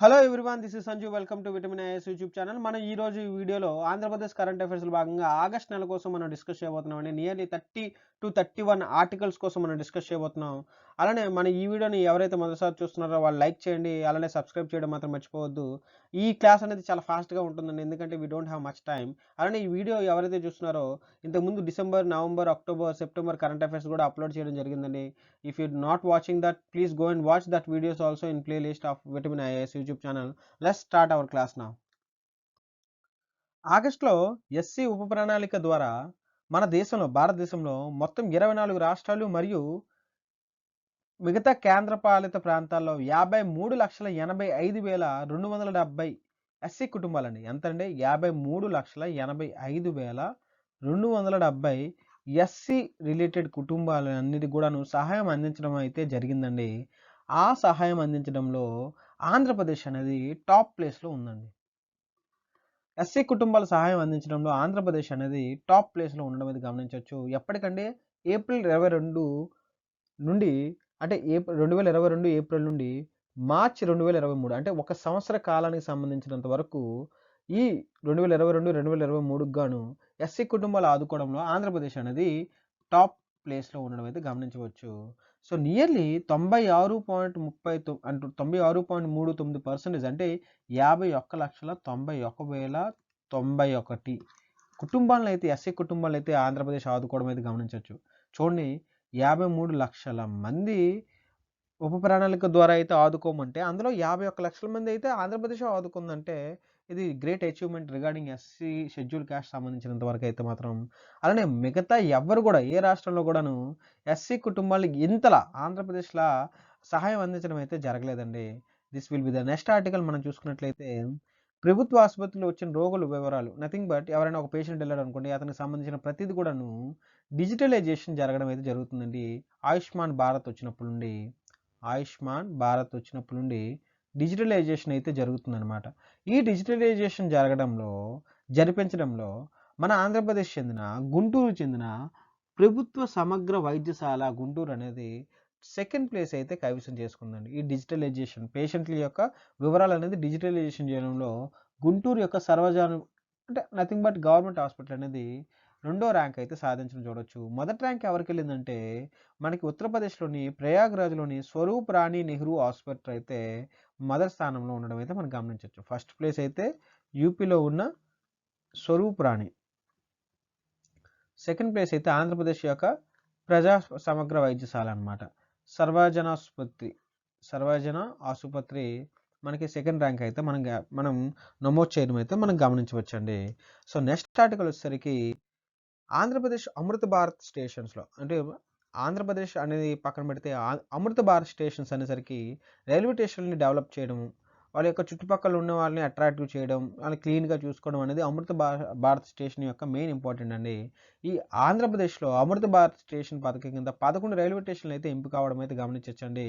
Hello everyone, this is Sanju. Welcome to vitamin is YouTube channel. మనం ఈ రోజు ఈ వీడియోలో ఆంధ్రప్రదేశ్ కరెంట్ అఫైర్స్లో భాగంగా ఆగస్ట్ నెల కోసం మనం డిస్కస్ చేయబోతున్నాం అండి. నియర్లీ 30 to 31 ఆర్టికల్స్ కోసం మనం డిస్కస్ చేయబోతున్నాం. అలానే మన ఈ వీడియోని ఎవరైతే మొదటిసారి చూస్తున్నారో వాళ్ళు లైక్ చేయండి, అలానే సబ్స్క్రైబ్ చేయడం మాత్రం మర్చిపోవద్దు. ఈ క్లాస్ అనేది చాలా ఫాస్ట్గా ఉంటుందండి, ఎందుకంటే we don't have much time. అలానే ఈ వీడియో ఎవరైతే చూస్తున్నారో ఇంతకుముందు December, November, October, September current affairs కూడా అప్లోడ్ చేయడం జరిగిందండి. If you're not watching that, please go and watch that videos also in playlist of Vitamin IAS YouTube channel. Let's start our class now. ఆగస్టులో SC ఉప ప్రణాళిక ద్వారా మన దేశంలో భారతదేశంలో మొత్తం 24 రాష్ట్రాలు మరియు మిగతా కేంద్రపాలిత ప్రాంతాల్లో 53,85,270 ఎస్సీ కుటుంబాలండి. ఎంతండి? 53,85,270 ఎస్సీ రిలేటెడ్ కుటుంబాలన్నిటికి కూడాను సహాయం అందించడం అయితే జరిగిందండి. ఆ సహాయం అందించడంలో ఆంధ్రప్రదేశ్ అనేది టాప్ ప్లేస్లో ఉందండి. ఎస్సీ కుటుంబాల సహాయం అందించడంలో ఆంధ్రప్రదేశ్ అనేది టాప్ ప్లేస్లో ఉండడం అయితే గమనించవచ్చు. ఎప్పటికంటే ఏప్రిల్ 22 నుండి, అంటే 2022 ఏప్రిల్ నుండి మార్చి 2023, అంటే ఒక సంవత్సర కాలానికి సంబంధించినంత వరకు ఈ 2022, 2023కు గాను ఎస్సీ కుటుంబాలు ఆదుకోవడంలో ఆంధ్రప్రదేశ్ అనేది టాప్ ప్లేస్లో ఉండడం అయితే గమనించవచ్చు. సో నియర్లీ 96.39% అంటే 51,91,091 కుటుంబాలను అయితే, ఎస్సీ కుటుంబాలను అయితే ఆంధ్రప్రదేశ్ ఆదుకోవడం అయితే గమనించవచ్చు. చూడండి, 53 లక్షల మంది ఉప ప్రణాళిక ద్వారా అయితే ఆదుకోమంటే అందులో 51 లక్షల మంది అయితే ఆంధ్రప్రదేశ్ ఆదుకుందంటే ఇది great achievement regarding SC schedule caste సంబంధించినంత వరకు అయితే మాత్రం. అలానే మిగతా ఎవ్వరు కూడా ఏ రాష్ట్రంలో కూడాను ఎస్సీ కుటుంబాలకు ఇంతలా ఆంధ్రప్రదేశ్లో సహాయం అందించడం అయితే జరగలేదండి. This will be the next article. మనం చూసుకున్నట్లయితే ప్రభుత్వ ఆసుపత్రిలో వచ్చిన రోగుల వివరాలు, నథింగ్ బట్ ఎవరైనా ఒక పేషెంట్ వెళ్ళాడు అనుకోండి, అతనికి సంబంధించిన ప్రతిదీ కూడాను డిజిటలైజేషన్ జరగడం అయితే జరుగుతుందండి. ఆయుష్మాన్ భారత్ వచ్చినప్పటి నుండి డిజిటలైజేషన్ అయితే జరుగుతుందన్నమాట. ఈ డిజిటలైజేషన్ జరిపించడంలో మన ఆంధ్రప్రదేశ్ గుంటూరు చెందిన ప్రభుత్వ సమగ్ర వైద్యశాల గుంటూరు అనేది సెకండ్ ప్లేస్ అయితే కైవసం చేసుకుందండి. ఈ డిజిటలైజేషన్ పేషెంట్ల యొక్క వివరాలు అనేది డిజిటలైజేషన్ చేయడంలో గుంటూరు యొక్క అంటే నథింగ్ బట్ గవర్నమెంట్ హాస్పిటల్ అనేది రెండో ర్యాంక్ అయితే సాధించడం చూడొచ్చు. మొదటి ర్యాంక్ ఎవరికి వెళ్ళిందంటే మనకి ఉత్తరప్రదేశ్లోని ప్రయాగ్రాజ్లోని స్వరూప్ రాణి నెహ్రూ హాస్పిటల్ అయితే మొదటి స్థానంలో ఉండడం అయితే మనం గమనించవచ్చు. ఫస్ట్ ప్లేస్ అయితే యూపీలో ఉన్న స్వరూప్ రాణి, సెకండ్ ప్లేస్ అయితే ఆంధ్రప్రదేశ్ యొక్క ప్రజా సమగ్ర వైద్యశాల అనమాట. సర్వజన ఆసుపత్రి మనకి సెకండ్ ర్యాంక్ అయితే మనం నమోదు చేయడం అయితే మనం గమనించవచ్చండి. సో నెక్స్ట్ ఆర్టికల్ వచ్చేసరికి ఆంధ్రప్రదేశ్ అమృత భారత్ స్టేషన్స్లో, అంటే ఆంధ్రప్రదేశ్ అనేది పక్కన పెడితే అమృత భారత్ స్టేషన్స్ అనేసరికి రైల్వే స్టేషన్ని డెవలప్ చేయడం, వాళ్ళ యొక్క చుట్టుపక్కల ఉన్న వాళ్ళని అట్రాక్టివ్ చేయడం, వాళ్ళని క్లీన్గా చూసుకోవడం అనేది అమృత భారత్ స్టేషన్ యొక్క మెయిన్ ఇంపార్టెంట్ అండి. ఈ ఆంధ్రప్రదేశ్లో అమృత భారత్ స్టేషన్ పథకం కింద 11 రైల్వే స్టేషన్లు అయితే ఎంపిక కావడం అయితే గమనించవచ్చండి.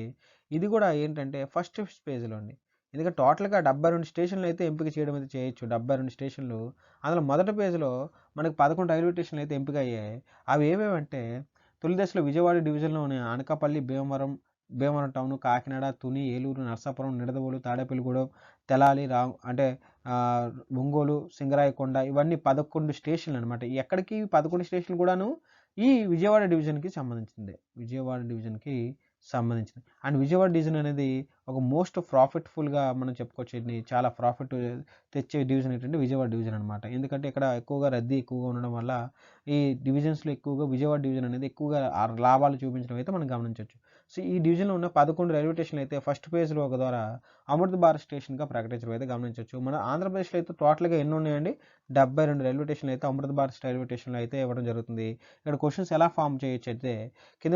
ఇది కూడా ఏంటంటే ఫస్ట్ ఫేజ్లో అండి. ఎందుకంటే టోటల్గా 72 స్టేషన్లు అయితే ఎంపిక చేయడం అయితే చేయొచ్చు. 72 స్టేషన్లు, అందులో మొదటి పేజ్లో మనకు 11 రైల్వే స్టేషన్లు అయితే ఎంపిక అయ్యాయి. అవి ఏవేవంటే తొలి దశలో విజయవాడ డివిజన్లోని అనకాపల్లి, భీమవరం టౌన్, కాకినాడ, తుని, ఏలూరు, నర్సాపురం, నిడదవోలు, తాడేపల్లిగూడెం, తెలాలి, ఒంగోలు, సింగరాయకొండ, ఇవన్నీ 11 స్టేషన్లు అనమాట. ఎక్కడికి 11 స్టేషన్లు కూడాను ఈ విజయవాడ డివిజన్కి సంబంధించింది. అండ్ విజయవాడ డివిజన్ అనేది ఒక మోస్ట్ ప్రాఫిట్ఫుల్గా మనం చెప్పుకోవచ్చు. ఇది చాలా ప్రాఫిట్ తెచ్చే డివిజన్ ఏంటంటే విజయవాడ డివిజన్ అనమాట. ఎందుకంటే ఇక్కడ ఎక్కువగా రద్దీ ఎక్కువగా ఉండడం వల్ల ఈ డివిజన్స్లో ఎక్కువగా విజయవాడ డివిజన్ అనేది ఎక్కువగా లాభాలు చూపించడం అయితే మనం గమనించవచ్చు. సో ఈ డివిజన్లో ఉన్న 11 రైల్వే స్టేషన్లు అయితే ఫస్ట్ ఫేజ్లో ఒక ద్వారా అమృత భారత్ స్టేషన్గా ప్రకటించడం అయితే గమనించవచ్చు. మన ఆంధ్రప్రదేశ్లో అయితే టోటల్గా ఎన్ని ఉన్నాయండి? 72 రైల్వే స్టేషన్లు అయితే అమృత భారత్ రైల్వే స్టేషన్లు అయితే ఇవ్వడం జరుగుతుంది. ఇక్కడ క్వశ్చన్స్ ఎలా ఫామ్ చేయొచ్చు అయితే కింద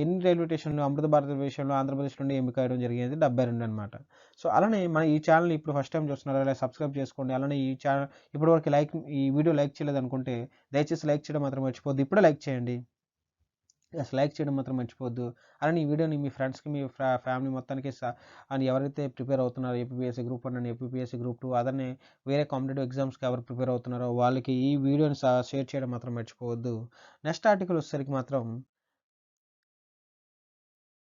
ఎన్ని రైల్వే స్టేషన్లు అమృత భారత విషయంలో ఆంధ్రప్రదేశ్ నుండి ఎంపిక అయ్యడం జరిగింది? 72 అనమాట. సో అలానే మన ఈ ఛానల్ ఇప్పుడు ఫస్ట్ టైం చూస్తున్నారు, అలా సబ్స్క్రైబ్ చేసుకోండి. అలానే ఈ ఛానల్ ఇప్పటివరకు ఈ వీడియో లైక్ చేయలేదు అనుకుంటే దయచేసి లైక్ చేయడం మాత్రం మర్చిపోద్దు. ఇప్పుడే లైక్ చేయండి, లైక్ చేయడం మాత్రం మర్చిపోద్దు. అలానే ఈ వీడియోని మీ ఫ్రెండ్స్కి, మీ ఫ్యామిలీ మొత్తానికి అని ఎవరైతే ప్రిపేర్ అవుతున్నారో APSC group 1 and APSC group 2, అదనే వేరే కాంపిటేటివ్ ఎగ్జామ్స్కి ఎవరు ప్రిపేర్ అవుతున్నారో వాళ్ళకి ఈ వీడియోని షేర్ చేయడం మాత్రం మర్చిపోవద్దు. నెక్స్ట్ ఆర్టికల్ వచ్చేసరికి మాత్రం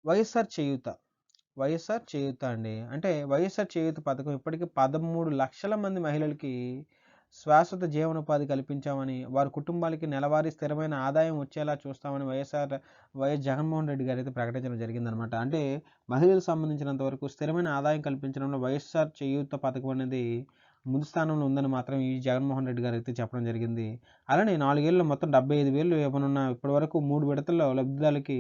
వైఎస్ఆర్ చేయూత వైఎస్ఆర్ చేయూత అండి. అంటే వైఎస్ఆర్ చేయూత పథకం ఇప్పటికి 13,00,000 మంది మహిళలకి శాశ్వత జీవనోపాధి కల్పించామని, వారి కుటుంబాలకి నెలవారీ స్థిరమైన ఆదాయం వచ్చేలా చూస్తామని వైఎస్ జగన్మోహన్ రెడ్డి గారైతే ప్రకటించడం జరిగిందనమాట. అంటే మహిళలకు సంబంధించినంత వరకు స్థిరమైన ఆదాయం కల్పించడంలో వైఎస్ఆర్ చేయూత పథకం అనేది ముందు స్థానంలో ఉందని మాత్రం ఈ జగన్మోహన్ రెడ్డి గారైతే చెప్పడం జరిగింది. అలానే 4 ఏళ్లలో మొత్తం 75,000 ఇవ్వనున్న ఇప్పటివరకు 3 విడతల్లో లబ్ధిదారులకి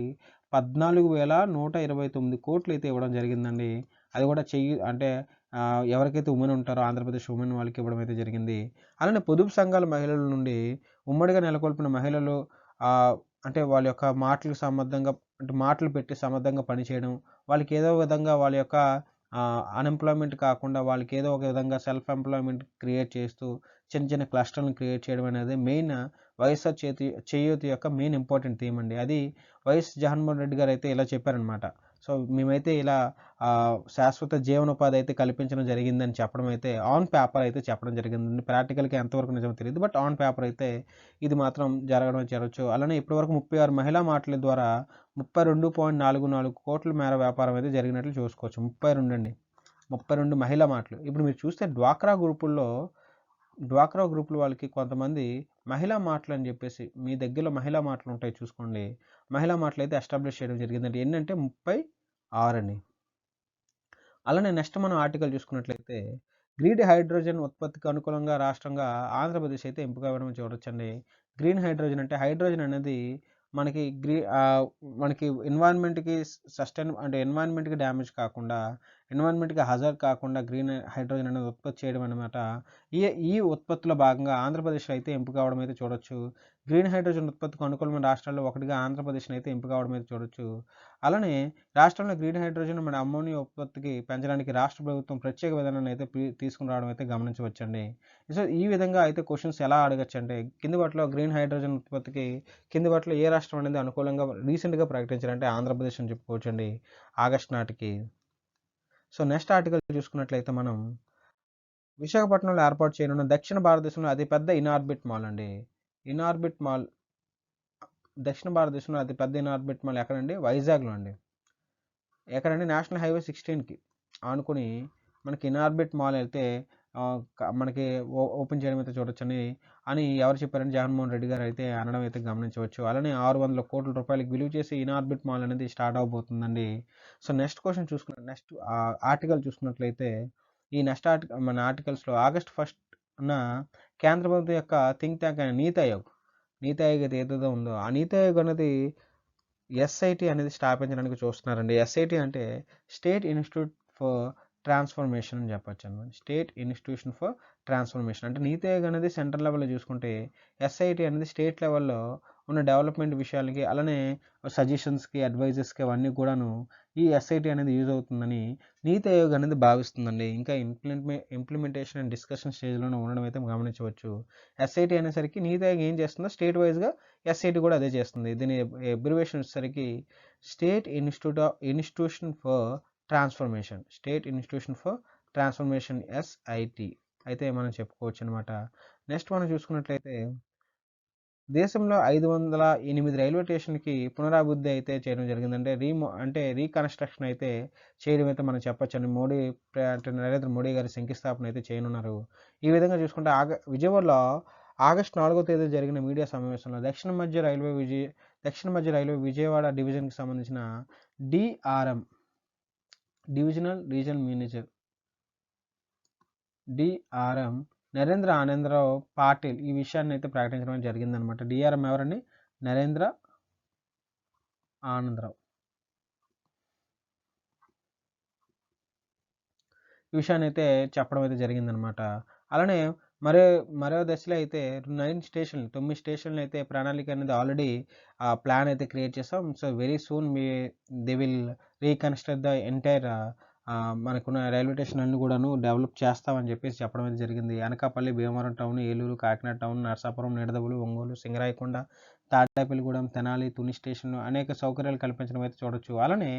14,129 కోట్లు అయితే ఇవ్వడం జరిగిందండి. అది కూడా అంటే ఎవరికైతే ఉమెన్ ఉంటారో ఆంధ్రప్రదేశ్ ఉమెన్ వాళ్ళకి ఇవ్వడం అయితే జరిగింది. అలానే పొదుపు సంఘాల మహిళల నుండి ఉమ్మడిగా నెలకొల్పిన మహిళలు అంటే వాళ్ళ యొక్క మాటలకు సమర్థంగా అంటే మాటలు పెట్టి సమర్థంగా పనిచేయడం, వాళ్ళకి ఏదో విధంగా వాళ్ళ యొక్క అన్‌ఎంప్లాయ్‌మెంట్ కాకుండా వాళ్ళకి ఏదో ఒక విధంగా సెల్ఫ్ ఎంప్లాయ్‌మెంట్ క్రియేట్ చేస్తూ చిన్న చిన్న క్లస్టర్‌లను క్రియేట్ చేయడం అనేది మెయిన్ వైఎస్ఆర్ చేయూత యొక్క మెయిన్ ఇంపార్టెంట్ థీమ్ అండి. అది వైఎస్ జగన్మోహన్ రెడ్డి గారు అయితే ఇలా చెప్పారనమాట. సో మేమైతే ఇలా శాశ్వత జీవనోపాధి అయితే కల్పించడం జరిగిందని చెప్పడం అయితే ఆన్ పేపర్ అయితే చెప్పడం జరిగిందండి. ప్రాక్టికల్‌గా ఎంతవరకు నిజమో తెలీదు. బట్ ఆన్ పేపర్ అయితే ఇది మాత్రం జరగచ్చు. అలానే ఇప్పటివరకు 36 మహిళా మాటల ద్వారా 32.44 కోట్ల మేర వ్యాపారం అయితే జరిగినట్లు చూసుకోవచ్చు. 32 అండి. 32 మహిళా మాటలు. ఇప్పుడు మీరు చూస్తే డ్వాక్రా గ్రూపుల వాళ్ళకి కొంతమంది మహిళా మాటలు అని చెప్పేసి మీ దగ్గరలో మహిళా మాటలు ఉంటాయి చూసుకోండి. మహిళా మాటలు అయితే ఎస్టాబ్లిష్ చేయడం జరిగిందండి. ఎన్నంటే 36 అండి. అలానే నెక్స్ట్ మనం ఆర్టికల్ చూసుకున్నట్లయితే గ్రీన్ హైడ్రోజన్ ఉత్పత్తికి అనుకూలంగా రాష్ట్రంగా ఆంధ్రప్రదేశ్ అయితే ఎంపిక అవ్వడం చూడొచ్చండి. గ్రీన్ హైడ్రోజన్ అంటే హైడ్రోజన్ అనేది మనకి మనకి ఎన్విరాన్మెంట్‌కి అంటే ఎన్విరాన్మెంట్‌కి డ్యామేజ్ కాకుండా, ఎన్విరాన్మెంట్‌కి హజార్డ్ కాకుండా గ్రీన్ హైడ్రోజన్ అనేది ఉత్పత్తి చేయడం అనమాట. ఈ ఈ ఉత్పత్తిలో భాగంగా ఆంధ్రప్రదేశ్‌లో అయితే ఎంపిక అవ్వడం అయితే చూడొచ్చు. గ్రీన్ హైడ్రోజన్ ఉత్పత్తికి అనుకూలమైన రాష్ట్రాల్లో ఒకటిగా ఆంధ్రప్రదేశ్‌ని అయితే ఎంపిక అవ్వడం అయితే చూడొచ్చు. అలానే రాష్ట్రంలో గ్రీన్ హైడ్రోజన్ మరియు అమ్మోనియా ఉత్పత్తికి పెంచడానికి రాష్ట్ర ప్రభుత్వం ప్రత్యేక విధానాన్ని అయితే తీసుకుని రావడం అయితే గమనించవచ్చండి. సో ఈ విధంగా అయితే క్వశ్చన్స్ ఎలా అడగొచ్చంటే కింది వాటిలో గ్రీన్ హైడ్రోజన్ ఉత్పత్తికి కింది వాటిలో ఏ రాష్ట్రం అనేది అనుకూలంగా రీసెంట్‌గా ప్రకటించారంటే ఆంధ్రప్రదేశ్ అని చెప్పుకోవచ్చండి ఆగస్టు నాటికి. సో నెక్స్ట్ ఆర్టికల్ చూసుకున్నట్లయితే మనం విశాఖపట్నంలో ఏర్పాటు చేయనున్న దక్షిణ భారతదేశంలో అతిపెద్ద ఇన్ఆర్బిట్ మాల్ అండి. ఇన్ఆర్బిట్ మాల్ దక్షిణ భారతదేశంలో అతిపెద్ద ఇన్ఆర్బిట్ మాల్ ఎక్కడండి? వైజాగ్‌లో అండి. ఎక్కడండి? నేషనల్ హైవే 16కి ఆనుకుని మనకి ఇన్ఆర్బిట్ మాల్ అయితే మనకి ఓపెన్ చేయడం అయితే చూడొచ్చని ఎవరు చెప్పారంటే జగన్మోహన్ రెడ్డి గారు అయితే అనడం అయితే గమనించవచ్చు. అలానే 600 కోట్ల రూపాయలకి విలువ చేసి ఇన్ఆర్బిట్ మాల్ అనేది స్టార్ట్ అవబోతుందండి. సో నెక్స్ట్ ఆర్టికల్ చూసుకున్నట్లయితే ఈ మన ఆర్టికల్స్‌లో ఆగస్ట్ 1న కేంద్ర ప్రభుత్వం యొక్క థింక్ ట్యాంక్ అయిన నీతి ఆయోగ్ అయితే ఏదైతే ఉందో ఆ నీతి ఆయోగ్ అనేది ఎస్ఐటి అనేది స్థాపించడానికి చూస్తున్నారండి. ఎస్ఐటి అంటే స్టేట్ ఇన్స్టిట్యూట్ ఫర్ ట్రాన్స్ఫర్మేషన్ అని చెప్పొచ్చు అనమాట. స్టేట్ ఇన్స్టిట్యూషన్ ఫర్ ట్రాన్స్ఫర్మేషన్ అంటే నీతి ఆయోగ్ అనేది సెంట్రల్ లెవెల్లో చూసుకుంటే ఎస్ఐటి అనేది స్టేట్ లెవెల్లో ఉన్న డెవలప్మెంట్ విషయాలకి అలానే సజెషన్స్కి అడ్వైజెస్కి అవన్నీ కూడాను ఈ ఎస్ఐటి అనేది యూజ్ అవుతుందని నీతి ఆయోగ్ అనేది భావిస్తుందండి. ఇంకా ఇంప్లిమెంటేషన్ అండ్ డిస్కషన్ స్టేజ్లోనే ఉండడం అయితే గమనించవచ్చు. ఎస్ఐటి అనేసరికి నీతి ఆయోగ్ ఏం చేస్తుందో స్టేట్ వైజ్గా ఎస్ఐటి కూడా అదే చేస్తుంది. దీని అబ్రివేషన్ వచ్చేసరికి state institution for transformation SIT అయితే మనం చెప్పుకోవచ్చు అనమాట. నెక్స్ట్ మనం చూసుకున్నట్లయితే దేశంలో 508 రైల్వే స్టేషన్‌కి పునరాభివృద్ధి అయితే చేయడం జరిగిందంటే అంటే రీకన్‌స్ట్రక్షన్ అయితే చేయడం అయితే మనం చెప్పొచ్చండి. అంటే నరేంద్ర మోడీ గారి శంకుస్థాపన అయితే చేయనున్నారు. ఈ విధంగా చూసుకుంటే విజయవాడలో ఆగస్టు 4వ తేదీ జరిగిన మీడియా సమావేశంలో దక్షిణ మధ్య రైల్వే విజయవాడ డివిజన్‌కి సంబంధించిన DRM divisional regional manager DRM Narendra Anandarao Patil ఈ విషయాన్ని అయితే ప్రకటించడం జరిగిందనమాట. డిఆర్ఎం ఎవరండి? నరేంద్ర ఆనందరావు. ఈ విషయాన్ని అయితే చెప్పడం అయితే జరిగిందనమాట. అలానే మరో దశలో అయితే 9 స్టేషన్లు అయితే ప్రణాళిక అనేది ఆల్రెడీ ప్లాన్ అయితే క్రియేట్ చేసాం. So very soon they will reconstruct the entire మనకున్న రైల్వే స్టేషన్ అన్ని కూడాను డెవలప్ చేస్తామని చెప్పేసి చెప్పడం అయితే జరిగింది. అనకాపల్లి, భీమవరం టౌన్, ఏలూరు, కాకినాడ టౌన్, నరసాపురం, నిడదవోలు, ఒంగోలు, సింగరాయకొండ, తాడేపల్లిగూడెం, తెనాలి, తుని స్టేషన్లు అనేక సౌకర్యాలు కల్పించడం అయితే చూడొచ్చు. అలానే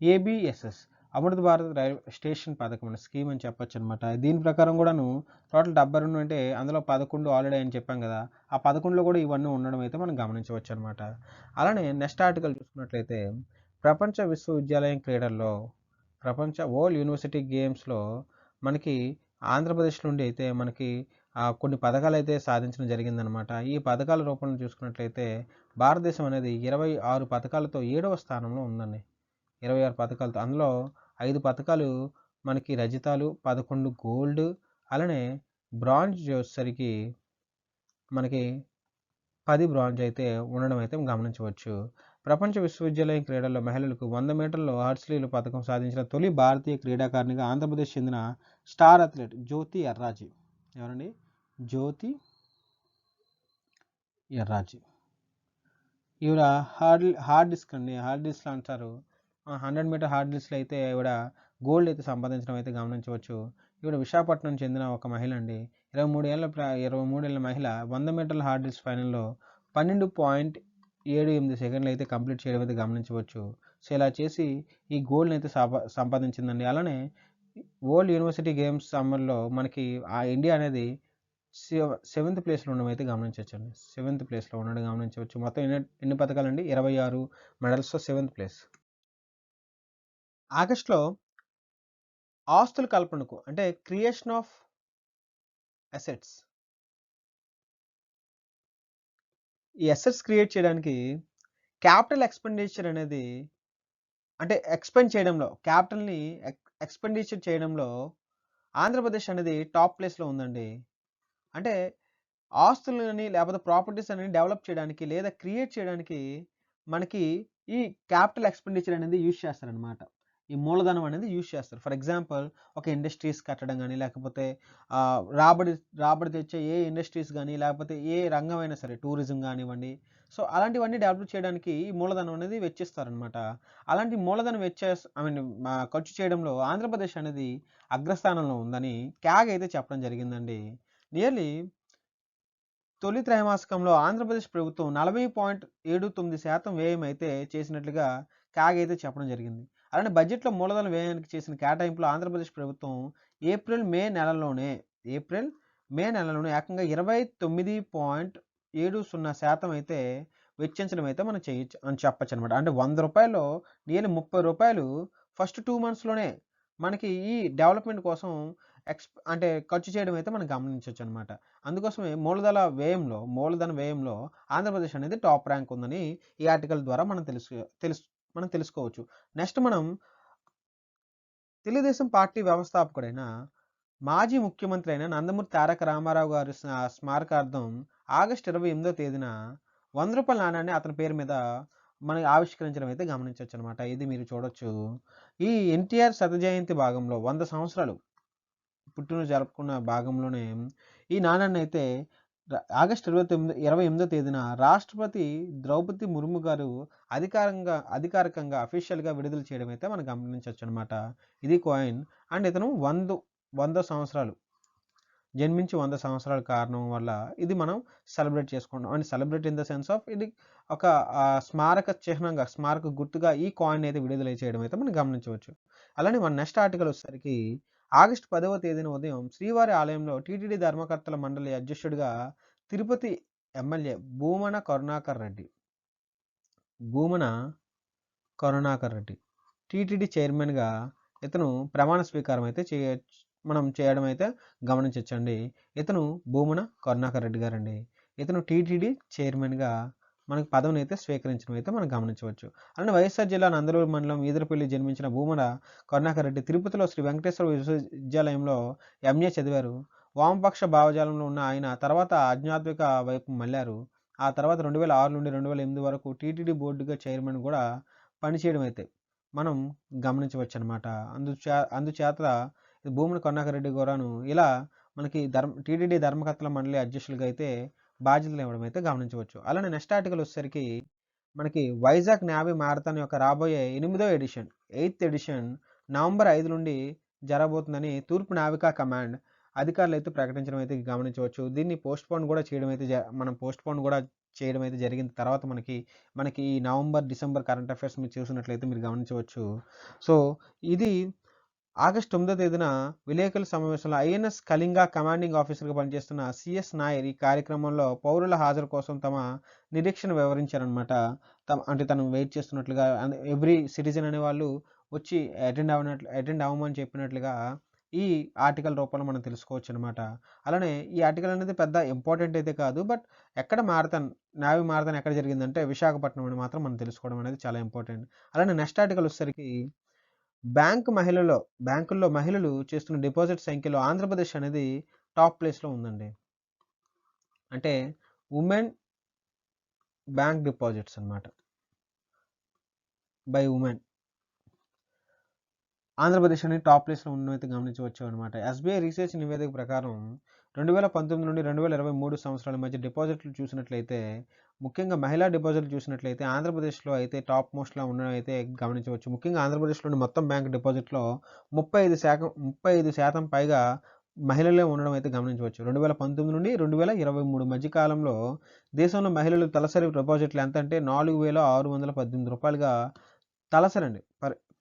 ఏబిఎస్ఎస్ అమృత భారత్ రైల్వే స్టేషన్ పథకం అనే స్కీమ్ అని చెప్పొచ్చు అనమాట. దీని ప్రకారం కూడాను టోటల్ 72 అంటే అందులో 11 ఆల్రెడీ అని చెప్పాం కదా. ఆ 11లో కూడా ఇవన్నీ ఉండడం అయితే మనం గమనించవచ్చు అనమాట. అలానే నెక్స్ట్ ఆర్టికల్ చూసుకున్నట్లయితే ప్రపంచ విశ్వవిద్యాలయం క్రీడల్లో ప్రపంచ వరల్డ్ యూనివర్సిటీ గేమ్స్‌లో మనకి ఆంధ్రప్రదేశ్ నుండి అయితే మనకి కొన్ని పథకాలైతే సాధించడం జరిగిందనమాట. ఈ పథకాల రూపంలో చూసుకున్నట్లయితే భారతదేశం అనేది 26 పథకాలతో 7వ స్థానంలో ఉందండి. 26 పథకాలతో. అందులో 5 పథకాలు మనకి రజితాలు, 11 గోల్డ్, అలానే బ్రాంజ్ వచ్చేసరికి మనకి 10 బ్రాంజ్ అయితే ఉండడం అయితే గమనించవచ్చు. ప్రపంచ విశ్వవిద్యాలయం క్రీడల్లో మహిళలకు 100 మీటర్ల హర్సిలీలు పథకం సాధించిన తొలి భారతీయ క్రీడాకారిణిగా ఆంధ్రప్రదేశ్ చెందిన స్టార్ అథ్లెట్ జ్యోతి ఎర్రాజీ. ఎవరండి? జ్యోతి ఎర్రాజీ. ఈవిడ హార్డ్ డిస్క్ అండి. హార్డ్ డిస్క్‌లు అంటారు. 100 మీటర్ హార్డ్ డిస్క్‌లో అయితే ఈవిడ గోల్డ్ అయితే సంపాదించడం అయితే గమనించవచ్చు. ఈవిడ విశాఖపట్నం చెందిన ఒక మహిళ అండి. 23 ఏళ్ల మహిళ 100 మీటర్ల హార్డ్ డిస్క్ ఫైనల్‌లో 12.78 సెకండ్లు అయితే కంప్లీట్ చేయడం అయితే గమనించవచ్చు. సో, ఇలా చేసి ఈ గోల్డ్‌ని అయితే సంపాదించిందండి. అలానే వరల్డ్ యూనివర్సిటీ గేమ్స్ సమ్మర్‌లో మనకి ఇండియా అనేది సెవెంత్ ప్లేస్‌లో ఉండడం అయితే గమనించవచ్చండి. సెవెంత్ ప్లేస్‌లో ఉండడం గమనించవచ్చు. మొత్తం ఎన్ని పథకాలండి? 26 మెడల్స్‌తో సెవెంత్ ప్లేస్. ఆగస్ట్‌లో ఆస్తుల కల్పనకు అంటే క్రియేషన్ ఆఫ్ అసెట్స్. ఈ అసెట్స్ క్రియేట్ చేయడానికి క్యాపిటల్ ఎక్స్‌పెండిచర్ అనేది అంటే క్యాపిటల్‌ని ఎక్స్‌పెండిచర్ చేయడంలో ఆంధ్రప్రదేశ్ అనేది టాప్ ప్లేస్‌లో ఉందండి. అంటే ఆస్తులని లేకపోతే ప్రాపర్టీస్ అనేవి డెవలప్ చేయడానికి లేదా క్రియేట్ చేయడానికి మనకి ఈ క్యాపిటల్ ఎక్స్‌పెండిచర్ అనేది యూజ్ చేస్తారనమాట. ఈ మూలధనం అనేది యూజ్ చేస్తారు. ఫర్ ఎగ్జాంపుల్ ఒక ఇండస్ట్రీస్ కట్టడం గాని, లేకపోతే రాబడి రాబడి తెచ్చే ఏ ఇండస్ట్రీస్ గాని, లేకపోతే ఏ రంగమైనా సరే టూరిజం గానివ్వండి. సో, అలాంటివన్నీ డెవలప్ చేయడానికి ఈ మూలధనం అనేది వెచ్చిస్తారనమాట. అలాంటి మూలధనం ఖర్చు చేయడంలో ఆంధ్రప్రదేశ్ అనేది అగ్రస్థానంలో ఉందని క్యాగ్ అయితే చెప్పడం జరిగిందండి. నియర్లీ తొలి త్రైమాసికంలో ఆంధ్రప్రదేశ్ ప్రభుత్వం 40.79% వ్యయం అయితే చేసినట్లుగా క్యాగ్ అయితే చెప్పడం జరిగింది. అలానే బడ్జెట్‌లో మూలధన వ్యయానికి చేసిన కేటాయింపులో ఆంధ్రప్రదేశ్ ప్రభుత్వం ఏప్రిల్, మే నెలలోనే ఏకంగా 29.70% అయితే వెచ్చించడం అయితే మనం చేయొచ్చు అని చెప్పొచ్చనమాట. అంటే రూ. 100లో నియర్లీ రూ. 30 ఫస్ట్ 2 మంత్స్‌లోనే మనకి ఈ డెవలప్‌మెంట్ కోసం అంటే ఖర్చు చేయడం అయితే మనం గమనించొచ్చనమాట. అందుకోసమే మూలధన వ్యయంలో ఆంధ్రప్రదేశ్ అనేది టాప్ ర్యాంక్ ఉందని ఈ ఆర్టికల్ ద్వారా మనం తెలుసుకోవచ్చు. నెక్స్ట్ మనం తెలుగుదేశం పార్టీ వ్యవస్థాపకుడైన మాజీ ముఖ్యమంత్రి అయిన నందమూరి తారక రామారావు గారి స్మారకార్థం ఆగస్టు 28వ తేదీన రూ. 100 నాణాన్ని అతని పేరు మీద మనం ఆవిష్కరించడం అయితే గమనించొచ్చనమాట. ఇది మీరు చూడొచ్చు. ఈ ఎన్టీఆర్ శత జయంతి భాగంలో 100 సంవత్సరాలు పుట్టినరోజు జరుపుకున్న భాగంలోనే ఈ నాణాన్నయితే ఆగస్టు 28వ తేదీన రాష్ట్రపతి ద్రౌపది ముర్ము గారు అధికారికంగా అఫీషియల్‌గా విడుదల చేయడం అయితే మనం గమనించొచ్చనమాట. ఇది కాయిన్ అండ్ ఇతను 100 సంవత్సరాలు జన్మించి 100 సంవత్సరాల కారణం వల్ల ఇది మనం సెలబ్రేట్ చేసుకుంటాం. And celebrate in the sense of ఇది ఒక స్మారక గుర్తుగా ఈ కాయిన్ అయితే విడుదల చేయడం అయితే మనం గమనించవచ్చు. అలానే మన నెక్స్ట్ ఆర్టికల్ వచ్చేసరికి ఆగస్టు 10వ తేదీన ఉదయం శ్రీవారి ఆలయంలో టీటీడీ ధర్మకర్తల మండలి అధ్యక్షుడిగా తిరుపతి ఎమ్మెల్యే భూమన కరుణాకర్ రెడ్డి టీటీడీ చైర్మన్‌గా ఇతను ప్రమాణ స్వీకారం అయితే మనం చేయడం అయితే గమనించొచ్చండి. ఇతను భూమన కరుణాకర్ రెడ్డి గారండి. ఇతను టీటీడీ చైర్మన్‌గా మనకు పదవిని అయితే స్వీకరించడం అయితే మనం గమనించవచ్చు. అలానే వైఎస్ఆర్ జిల్లా నందలూరు మండలం ఈదరపల్లి జన్మించిన భూమన కరుణాకర్ రెడ్డి తిరుపతిలో శ్రీ వెంకటేశ్వర విశ్వవిద్యాలయంలో ఎంఏ చదివారు. వామపక్ష భావజాలంలో ఉన్న ఆయన తర్వాత ఆధ్యాత్మిక వైపు మళ్లారు. ఆ తర్వాత 2006 నుండి 2008 వరకు టీటీడీ బోర్డుగా చైర్మన్ కూడా పనిచేయడం అయితే మనం గమనించవచ్చనమాట. అందుచేత భూమన కరుణాకర్ రెడ్డి కూడాను ఇలా మనకి టీటీడీ ధర్మకర్తల మండలి అధ్యక్షులుగా అయితే బాధ్యతలు ఇవ్వడం అయితే గమనించవచ్చు. అలానే నెక్స్ట్ ఆర్టికల్ వచ్చేసరికి మనకి వైజాగ్ నేవీ మారథాన్ యొక్క రాబోయే 8థ్ ఎడిషన్ నవంబర్ 5 నుండి జరగబోతుందని తూర్పు నావికా కమాండ్ అధికారులు అయితే ప్రకటించడం అయితే గమనించవచ్చు. దీన్ని పోస్ట్‌పోన్ కూడా చేయడం అయితే జరిగింది. తర్వాత మనకి ఈ నవంబర్, డిసెంబర్ కరెంట్ అఫైర్స్ మీరు చూసినట్లయితే మీరు గమనించవచ్చు. సో, ఇది ఆగస్టు 9వ తేదీన విలేకరుల సమావేశంలో ఐఎన్ఎస్ కళింగ కమాండింగ్ ఆఫీసర్‌గా పనిచేస్తున్న సిఎస్ నాయర్ ఈ కార్యక్రమంలో పౌరుల హాజరు కోసం తమ నిరీక్షణ వివరించారనమాట. అంటే తను వెయిట్ చేస్తున్నట్లుగా ఎవ్రీ సిటిజన్ అనేవాళ్ళు వచ్చి అటెండ్ అవ్వమని చెప్పినట్లుగా ఈ ఆర్టికల్ రూపంలో మనం తెలుసుకోవచ్చు అనమాట. అలానే ఈ ఆర్టికల్ అనేది పెద్ద ఇంపార్టెంట్ అయితే కాదు. బట్ ఎక్కడ నావీ మారథాన్ ఎక్కడ జరిగిందంటే విశాఖపట్నం అని మాత్రం మనం తెలుసుకోవడం అనేది చాలా ఇంపార్టెంట్. అలానే నెక్స్ట్ ఆర్టికల్ వచ్చేసరికి బ్యాంకుల్లో మహిళలు చేస్తున్న డిపాజిట్ సంఖ్యలో ఆంధ్రప్రదేశ్ అనేది టాప్ ప్లేస్‌లో ఉందండి. అంటే ఉమెన్ బ్యాంక్ డిపాజిట్స్ అన్నమాట. By women. ఆంధ్రప్రదేశ్ అనేది టాప్ ప్లేస్‌లో ఉండడం గమనించవచ్చు అనమాట. ఎస్‌బీఐ రీసెర్చ్ నివేదిక ప్రకారం 2019 నుండి 2023 సంవత్సరాల మధ్య డిపాజిట్లు చూసినట్లయితే, ముఖ్యంగా మహిళా డిపాజిట్లు చూసినట్లయితే ఆంధ్రప్రదేశ్‌లో అయితే టాప్ మోస్ట్‌లో ఉండడం అయితే గమనించవచ్చు. ముఖ్యంగా ఆంధ్రప్రదేశ్‌లోని మొత్తం బ్యాంక్ డిపాజిట్‌లో 35% పైగా మహిళలే ఉండడం అయితే గమనించవచ్చు. 2019 నుండి 2023 మధ్య కాలంలో దేశంలో మహిళలు తలసరి డిపాజిట్లు ఎంతంటే రూ. 4,618గా తలసరండి.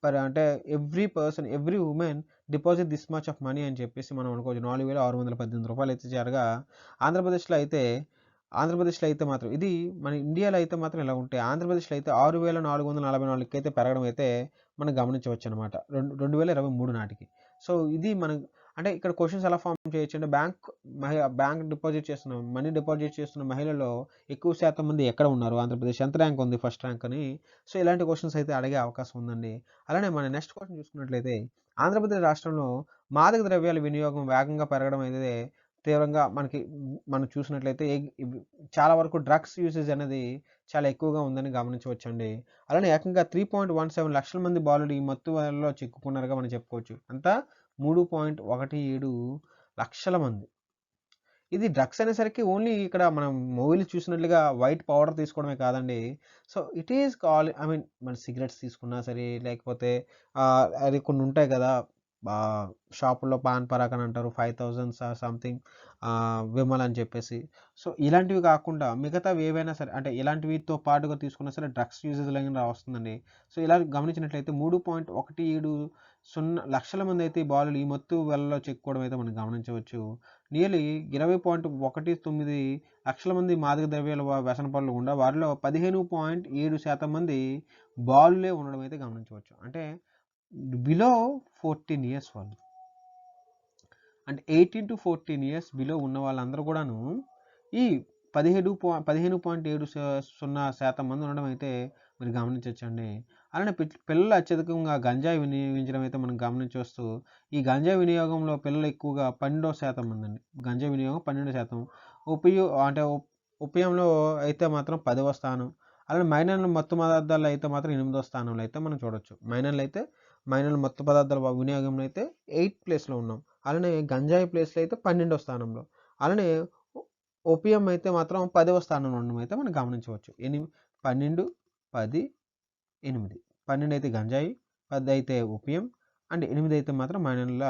పర్ అంటే every women deposit this much of money అని చెప్పేసి మనం అనుకోవచ్చు. రూ. 4,618 అయితే చేరగా ఆంధ్రప్రదేశ్‌లో అయితే ఆంధ్రప్రదేశ్‌లో అయితే మాత్రం ఇది మన ఇండియాలో అయితే మాత్రం ఇలా ఉంటే ఆంధ్రప్రదేశ్‌లో అయితే 6,444కి అయితే పెరగడం అయితే మనం గమనించవచ్చనమాట. 2023 నాటికి. సో, ఇది మనం అంటే ఇక్కడ క్వెషన్స్ ఎలా ఫార్మ్ చేయొచ్చంటే మనీ డిపాజిట్ చేస్తున్న మహిళల్లో ఎక్కువ శాతం మంది ఎక్కడ ఉన్నారు? ఆంధ్రప్రదేశ్ ఎంత ర్యాంక్ ఉంది ఫస్ట్ ర్యాంక్ అని. సో, ఇలాంటి క్వెషన్స్ అయితే అడిగే అవకాశం ఉందండి. అలానే మన నెక్స్ట్ క్వెషన్ చూసుకున్నట్లయితే ఆంధ్రప్రదేశ్ రాష్ట్రంలో మాదక ద్రవ్యాల వినియోగం వేగంగా పెరగడం అయితే తీవ్రంగా మనం చూసినట్లయితే చాలా వరకు డ్రగ్స్ యూసేజ్ అనేది చాలా ఎక్కువగా ఉందని గమనించవచ్చండి. అలానే ఏకంగా 3.17 లక్షల మంది బాలుడు ఈ మత్తు వలలో చిక్కుకున్నారుగా మనం చెప్పుకోవచ్చు. అంతా 3.17 లక్షల మంది. ఇది డ్రగ్స్ అనేసరికి ఓన్లీ ఇక్కడ మనం మూవీలో చూసినట్లుగా వైట్ పౌడర్ తీసుకోవడమే కాదండి. సో, ఇట్ ఈస్ మన సిగరెట్స్ తీసుకున్నా సరే, లేకపోతే అది కొన్ని ఉంటాయి కదా! షాపుల్లో పాన్ పరాక్ అని అంటారు. 5,000 సంథింగ్ విమల్ అని చెప్పేసి. సో, ఇలాంటివి కాకుండా మిగతావి ఏవైనా సరే అంటే ఇలాంటివితో పాటుగా తీసుకున్నా సరే డ్రగ్స్ యూసేజ్‌లోకి వస్తుందండి. సో, ఇలా గమనించినట్లయితే 3.17 లక్షల మంది అయితే ఈ బాలులు ఈ మత్తు వలలో చిక్కుకోవడం అయితే మనం గమనించవచ్చు. నియర్లీ 20.19 లక్షల మంది మాదక ద్రవ్యాల వ్యసన పరులు ఉండగా వారిలో 15.7% మంది బాలులే ఉండడం అయితే గమనించవచ్చు. అంటే బిలో 14 ఇయర్స్ వాళ్ళు. అంటే 18-14 ఇయర్స్ బిలో ఉన్న వాళ్ళందరూ కూడాను ఈ 15.70% మంది ఉండడం అయితే మీరు గమనించవచ్చండి. అలానే పిల్లలు అత్యధికంగా గంజాయి వినియోగించడం అయితే మనం గమనించవచ్చు. ఈ గంజాయి వినియోగంలో పిల్లలు ఎక్కువగా 12% మంది అండి. గంజాయి వినియోగం 12%. ఉపియంలో అయితే మాత్రం 10వ స్థానం. అలానే మైనర్ల మత్తు పదార్థాల్లో అయితే మాత్రం 8వ స్థానంలో అయితే మనం చూడొచ్చు. మైనర్ల మత్తు పదార్థాల వినియోగంలో అయితే 8th ప్లేస్‌లో ఉన్నాం. అలానే గంజాయి ప్లేస్‌లో అయితే 12వ స్థానంలో. అలానే ఓపీఎం అయితే మాత్రం 10వ స్థానంలో ఉండడం అయితే మనం గమనించవచ్చు. 12, 10, 8. 12 అయితే గంజాయి, 10 అయితే ఓపీఎం అండ్ 8 అయితే మాత్రం మైనర్ల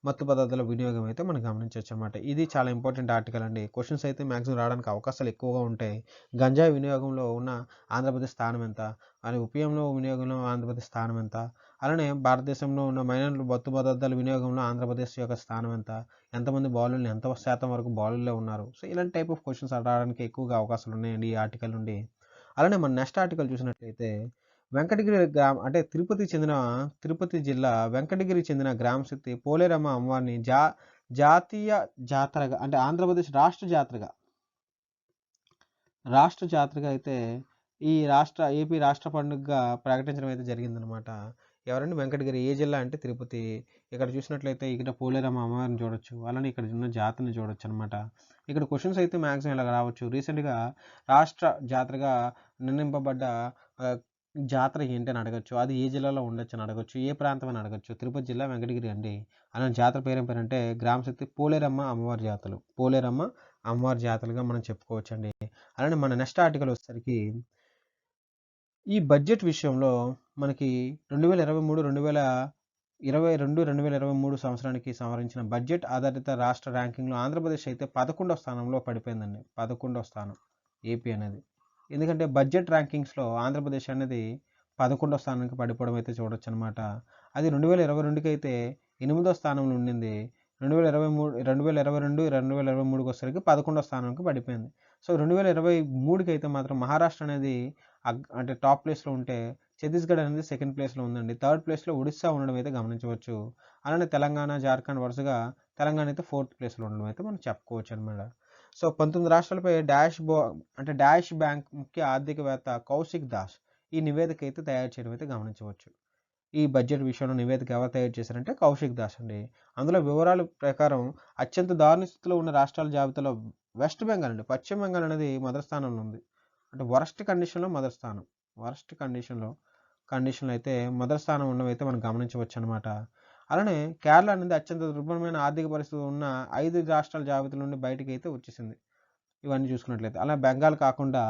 మత్తు పదార్థాల వినియోగం అయితే మనం గమనించవచ్చు అనమాట. ఇది చాలా ఇంపార్టెంట్ ఆర్టికల్ అండి. క్వెషన్స్ అయితే మాక్సిమం రావడానికి అవకాశాలు ఎక్కువగా ఉంటాయి. గంజాయి వినియోగంలో ఉన్న ఆంధ్రప్రదేశ్ స్థానం ఎంత? అలానే ఓపీఎంలో వినియోగంలో ఆంధ్రప్రదేశ్ స్థానం ఎంత? అలానే భారతదేశంలో ఉన్న మైనర్ల మత్తు పదార్థాల వినియోగంలో ఆంధ్రప్రదేశ్ యొక్క స్థానం ఎంత? ఎంతమంది బాలుల్ని ఎంత శాతం వరకు బాలులే ఉన్నారు? సో, ఇలాంటి టైప్ ఆఫ్ క్వెషన్స్ రావడానికి ఎక్కువగా అవకాశాలు ఉన్నాయండి ఈ ఆర్టికల్ నుండి. అలానే మన నెక్స్ట్ ఆర్టికల్ చూసినట్లయితే అంటే తిరుపతి జిల్లా వెంకటగిరి చెందిన గ్రామశక్తి పోలేరమ్మ అమ్మవారిని జాతీయ జాతరగా అంటే ఆంధ్రప్రదేశ్ రాష్ట్ర జాతరగా అయితే ఏపీ రాష్ట్ర పండుగగా ప్రకటించడం అయితే జరిగిందనమాట. ఎవరండి వెంకటగిరి ఏ జిల్లా అంటే తిరుపతి. ఇక్కడ చూసినట్లయితే ఇక్కడ పోలేరమ్మ అమ్మవారిని చూడొచ్చు. అలానే ఇక్కడ ఉన్న జాతరని చూడొచ్చు అనమాట. ఇక్కడ క్వెషన్స్ అయితే మ్యాక్సిమం ఇలా రావచ్చు. రీసెంట్‌గా రాష్ట్ర జాతరగా నిర్ణయింపబడ్డ జాతర ఏంటి అని అడగొచ్చు. అది ఏ జిల్లాలో ఉండొచ్చు అని అడగొచ్చు. ఏ ప్రాంతం అని అడగొచ్చు. తిరుపతి జిల్లా వెంకటగిరి అండి. అలానే జాతర పేరేం పేరంటే గ్రామశక్తి పోలేరమ్మ అమ్మవారి జాతరలు. పోలేరమ్మ అమ్మవారి జాతరలుగా మనం చెప్పుకోవచ్చండి. అలానే మన నెక్స్ట్ ఆర్టికల్ వచ్చేసరికి ఈ బడ్జెట్ విషయంలో మనకి 2023 సంవత్సరానికి సంవరించిన బడ్జెట్ ఆధారిత రాష్ట్ర ర్యాంకింగ్‌లో ఆంధ్రప్రదేశ్ అయితే 11వ స్థానంలో పడిపోయిందండి. 11వ స్థానం ఏపీ అనేది. ఎందుకంటే బడ్జెట్ ర్యాంకింగ్స్‌లో ఆంధ్రప్రదేశ్ అనేది 11వ స్థానానికి పడిపోవడం అయితే చూడొచ్చనమాట. అది 2022కి అయితే 8వ స్థానంలో ఉండింది. 2023కి వచ్చేసరికి 11వ స్థానానికి పడిపోయింది. సో, 2023కి అయితే మాత్రం మహారాష్ట్ర అనేది అంటే టాప్ ప్లేస్‌లో ఉంటే ఛత్తీస్గఢ్ అనేది సెకండ్ ప్లేస్లో ఉందండి. థర్డ్ ప్లేస్లో ఒడిస్సా ఉండడం అయితే గమనించవచ్చు. అలానే తెలంగాణ, జార్ఖండ్ వరుసగా తెలంగాణ అయితే ఫోర్త్ ప్లేస్లో ఉండడం అయితే మనం చెప్పుకోవచ్చు అనమాట. సో 19 రాష్ట్రాలపై డాష్ బ్యాంక్ ముఖ్య ఆర్థికవేత్త కౌశిక్ దాస్ ఈ నివేదిక అయితే తయారు చేయడం అయితే గమనించవచ్చు. ఈ బడ్జెట్ విషయంలో నివేదిక ఎవరు తయారు చేశారంటే కౌశిక్ దాస్ అండి. అందులో వివరాల ప్రకారం అత్యంత దారుణ స్థితిలో ఉన్న రాష్ట్రాల జాబితాలో వెస్ట్ బెంగాల్ అండి. పశ్చిమ బెంగాల్ అనేది మొదటి స్థానంలో ఉంది. అంటే వరస్ట్ కండిషన్లో మొదటి స్థానం. వరస్ట్ కండిషన్లో అయితే మొదటి స్థానం ఉండడం అయితే మనం గమనించవచ్చు అనమాట. అలానే కేరళ అనేది అత్యంత దుర్భరమైన ఆర్థిక పరిస్థితులు ఉన్న 5 రాష్ట్రాల జాబితా నుండి బయటికి అయితే వచ్చేసింది. ఇవన్నీ చూసుకున్నట్లయితే. అలా బెంగాల్ కాకుండా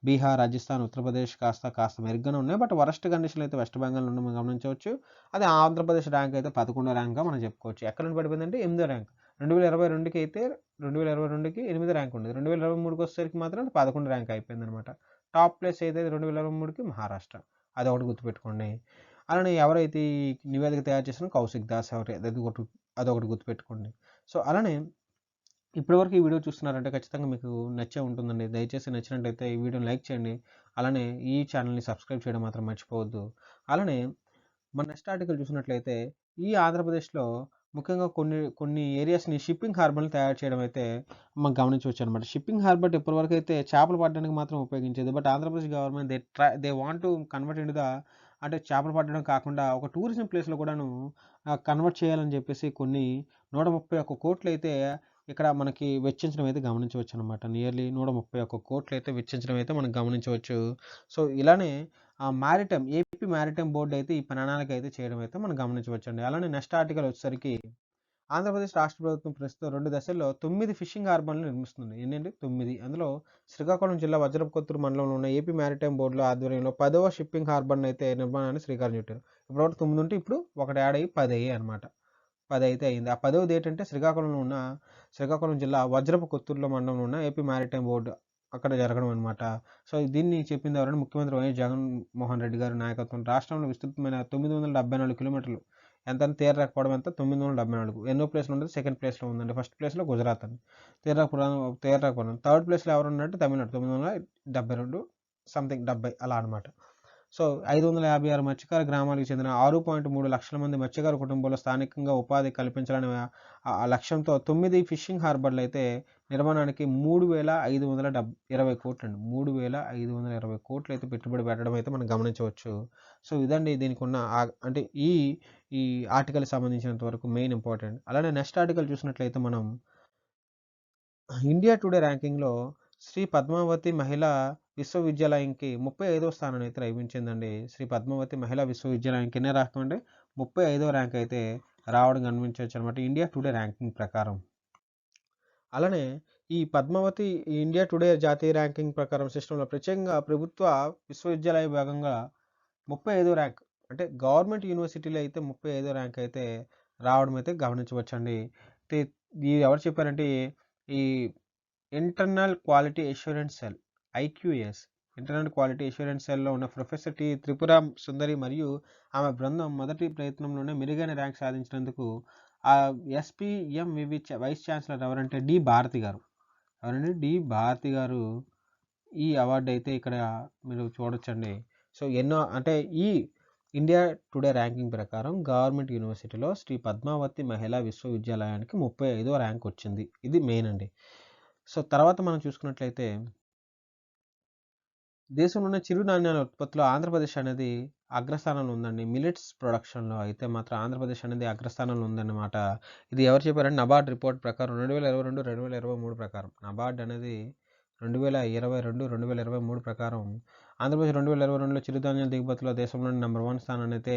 బీహార్, రాజస్థాన్, ఉత్తరప్రదేశ్ కాస్త మెరుగ్గానే ఉన్నాయి. బట్ వరస్ట్ కండిషన్‌లో అయితే వెస్ట్ బెంగాల్ ఉండడం మనం గమనించవచ్చు. అదే ఆంధ్రప్రదేశ్ ర్యాంక్ అయితే 11 ర్యాంక్‌గా మనం చెప్పుకోవచ్చు. ఎక్కడి నుండి పడిపోయిందంటే 8 ర్యాంక్. 2022కి అయితే 2022కి 8 ర్యాంక్ ఉండేది. 2023కి వచ్చేసరికి మాత్రం 11 ర్యాంక్ అయిపోయిందనమాట. టాప్ ప్లేస్ అయితే 2023కి మహారాష్ట్ర. అదొకటి గుర్తుపెట్టుకోండి. అలానే ఎవరైతే ఈ నివేదిక తయారు చేసారో కౌశిక్ దాస్ అదొకటి గుర్తుపెట్టుకోండి. సో, అలానే ఇప్పటివరకు ఈ వీడియో చూస్తున్నారంటే ఖచ్చితంగా మీకు నచ్చే ఉంటుందండి. దయచేసి నచ్చినట్లయితే ఈ వీడియోని లైక్ చేయండి. అలానే ఈ ఛానల్‌ని సబ్స్క్రైబ్ చేయడం మాత్రం మర్చిపోవద్దు. అలానే మన నెక్స్ట్ ఆర్టికల్ చూసినట్లయితే ఈ ఆంధ్రప్రదేశ్‌లో ముఖ్యంగా కొన్ని ఏరియాస్‌ని షిప్పింగ్ హార్బర్‌ని తయారు చేయడం అయితే మనం గమనించవచ్చనమాట. షిప్పింగ్ హార్బర్ ఇప్పటివరకు అయితే చేపలు పట్టడానికి మాత్రం ఉపయోగించేది. But Andhra Pradesh government they want to convert into the అంటే చేపలు పట్టడం కాకుండా ఒక టూరిజం ప్లేస్‌లో కూడాను కన్వర్ట్ చేయాలని చెప్పేసి కొన్ని 131 కోట్లయితే ఇక్కడ మనకి వెచ్చించడం అయితే గమనించవచ్చనమాట. నియర్లీ 131 కోట్లయితే వెచ్చించడం అయితే మనం గమనించవచ్చు. సో, ఇలానే ఏపీ మారిటైమ్ బోర్డ్ అయితే ఈ ప్రణాళిక అయితే చేయడం అయితే మనం గమనించవచ్చండి. అలానే నెక్స్ట్ ఆర్టికల్ వచ్చేసరికి ఆంధ్రప్రదేశ్ రాష్ట్ర ప్రభుత్వం ప్రస్తుతం 2 దశల్లో 9 ఫిషింగ్ హార్బర్‌లను నిర్మిస్తుంది. ఎన్నండి? 9. అందులో శ్రీకాకుళం జిల్లా వజ్రపు కొత్తూరు మండలంలో ఉన్న ఏపీ మారిటైమ్ బోర్డులో ఆధ్వర్యంలో 10వ షిప్పింగ్ హార్బర్‌ని అయితే నిర్మాణానికి శ్రీకారం చుట్టారు. ఇప్పటివరకు 9 ఉంటే ఇప్పుడు ఒకటి యాడ్ అయ్యి 10 అయ్యాయి అనమాట. 10 అయితే అయింది. ఆ 10వది ఏంటంటే శ్రీకాకుళం జిల్లా వజ్రపు కొత్తూరులో మండలంలో ఉన్న ఏపీ మారిటైమ్ బోర్డు అక్కడ జరగడం అనమాట. సో, దీన్ని చెప్పింది ఎవరంటే ముఖ్యమంత్రి వైఎస్ జగన్మోహన్ రెడ్డి గారి నాయకత్వం. రాష్ట్రంలో విస్తృతమైన 974 కిలోమీటర్లు తీర రేఖ పొడవు ఎంత 974. ఎన్నో ప్లేస్‌లో ఉండదు. సెకండ్ ప్లేస్‌లో ఉందండి. ఫస్ట్ ప్లేస్‌లో గుజరాత్ అండి. తీర రేఖ పొడవు. థర్డ్ ప్లేస్‌లో ఎవరున్నారంటే తమిళనాడు 972 సంథింగ్ 70 అలా అనమాట. సో, 556 మత్స్యకార గ్రామాలకు చెందిన 6.3 లక్షల మంది మత్స్యకార కుటుంబాల్లో స్థానికంగా ఉపాధి కల్పించాలనే ఆ లక్ష్యంతో 9 ఫిషింగ్ హార్బర్‌లు అయితే నిర్మాణానికి 3,520 కోట్లండి. 3,520 కోట్లు అయితే పెట్టుబడి పెట్టడం అయితే మనం గమనించవచ్చు. సో, ఇదండి దీనికి ఉన్న అంటే ఈ ఆర్టికల్‌కి సంబంధించినంత వరకు మెయిన్ ఇంపార్టెంట్. అలానే నెక్స్ట్ ఆర్టికల్ చూసినట్లయితే మనం ఇండియా టుడే ర్యాంకింగ్‌లో శ్రీ పద్మావతి మహిళా విశ్వవిద్యాలయంకి 35వ స్థానాన్ని అయితే లభించిందండి. శ్రీ పద్మావతి మహిళా విశ్వవిద్యాలయంకి ఎన్నో ర్యాంక్ అంటే 35వ ర్యాంక్ అయితే రావడం గమనించవచ్చనమాట ఇండియా టుడే ర్యాంకింగ్ ప్రకారం. అలానే ఈ పద్మావతి ఇండియా టుడే జాతీయ ర్యాంకింగ్ ప్రకారం సిస్టంలో ప్రత్యేకంగా ప్రభుత్వ విశ్వవిద్యాలయ భాగంగా 35వ ర్యాంక్ అంటే గవర్నమెంట్ యూనివర్సిటీలో అయితే 35వ ర్యాంక్ అయితే రావడం అయితే గమనించవచ్చండి. అయితే ఇది ఎవరు చెప్పారంటే ఈ internal quality assurance cell ఐక్యూఎస్ internal quality assurance సెల్లో ఉన్న ప్రొఫెసర్ టి త్రిపుర సుందరి మరియు ఆమె బృందం మొదటి ప్రయత్నంలోనే మెరుగైన ర్యాంక్ సాధించినందుకు ఆ ఎస్పీఎంవివి వైస్ ఛాన్సలర్ ఎవరంటే డి భారతి గారు. ఎవరంటే డి భారతి గారు ఈ అవార్డు అయితే ఇక్కడ మీరు చూడొచ్చండి. సో ఎన్నో అంటే ఈ ఇండియా టుడే ర్యాంకింగ్ ప్రకారం గవర్నమెంట్ యూనివర్సిటీలో శ్రీ పద్మావతి మహిళా విశ్వవిద్యాలయానికి 35వ ర్యాంక్ వచ్చింది. ఇది మెయిన్ అండి. సో తర్వాత మనం చూసుకున్నట్లయితే దేశంలోనే చిరుధాన్యాల ఉత్పత్తిలో ఆంధ్రప్రదేశ్ అనేది అగ్రస్థానంలో ఉందండి. మిల్లెట్స్ ప్రొడక్షన్‌లో అయితే మాత్రం ఆంధ్రప్రదేశ్ అనేది అగ్రస్థానంలో ఉందన్నమాట. ఇది ఎవరు చెప్పారంటే నబార్డ్ రిపోర్ట్ ప్రకారం 2022, 2023 ప్రకారం. నబార్డ్ అనేది 2022, 2023 ప్రకారం ఆంధ్రప్రదేశ్ 2022లో చిరుధాన్యాల దిగుమతిలో దేశంలోని నంబర్ 1 స్థానాన్ని అయితే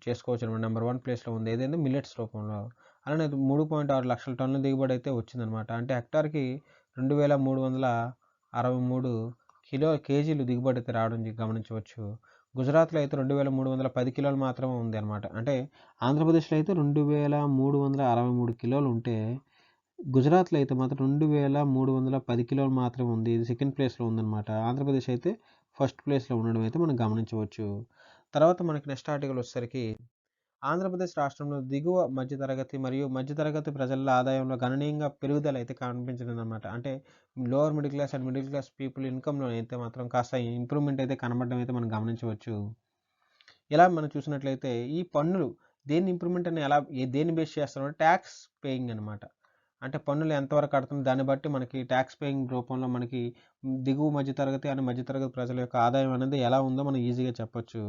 చేసుకోవచ్చనమాట. నంబర్ 1 ప్లేస్‌లో ఉంది. ఏదైతే మిల్లెట్స్ రూపంలో. అలానే 3.6 లక్షల టన్నుల దిగుబడి అయితే వచ్చిందనమాట. అంటే హెక్టార్‌కి 2363 కేజీలు దిగుబడి అయితే రావడం గమనించవచ్చు. గుజరాత్‌లో అయితే 2310 కిలోలు మాత్రమే ఉంది అనమాట. అంటే ఆంధ్రప్రదేశ్‌లో అయితే 2363 కిలోలు ఉంటే, గుజరాత్‌లో అయితే మాత్రం 2310 కిలోలు మాత్రమే ఉంది. ఇది సెకండ్ ప్లేస్‌లో ఉందనమాట. ఆంధ్రప్రదేశ్ అయితే ఫస్ట్ ప్లేస్‌లో ఉండడం అయితే మనం గమనించవచ్చు. తర్వాత మనకి నెక్స్ట్ ఆర్టికల్ వచ్చేసరికి ఆంధ్రప్రదేశ్ రాష్ట్రంలో దిగువ మధ్యతరగతి మరియు మధ్యతరగతి ప్రజల ఆదాయంలో గణనీయంగా పెరుగుదల అయితే కనిపించిందనమాట. అంటే lower middle class and middle class people ఇన్కమ్‌లో అయితే మాత్రం కాస్త ఇంప్రూవ్‌మెంట్ అయితే కనబడడం అయితే మనం గమనించవచ్చు. ఇలా మనం చూసినట్లయితే ఈ పన్నులు దేన్ని ఇంప్రూవ్‌మెంట్ అని దేన్ని బేస్ చేస్తారంటే టాక్స్ పేయింగ్ అనమాట. అంటే పన్నులు ఎంతవరకు కడుతున్నాం దాన్ని బట్టి మనకి టాక్స్ పేయింగ్ రూపంలో మనకి దిగువ మధ్య తరగతి అని మధ్య తరగతి ప్రజల యొక్క ఆదాయం అనేది ఎలా ఉందో మనం ఈజీగా చెప్పొచ్చు.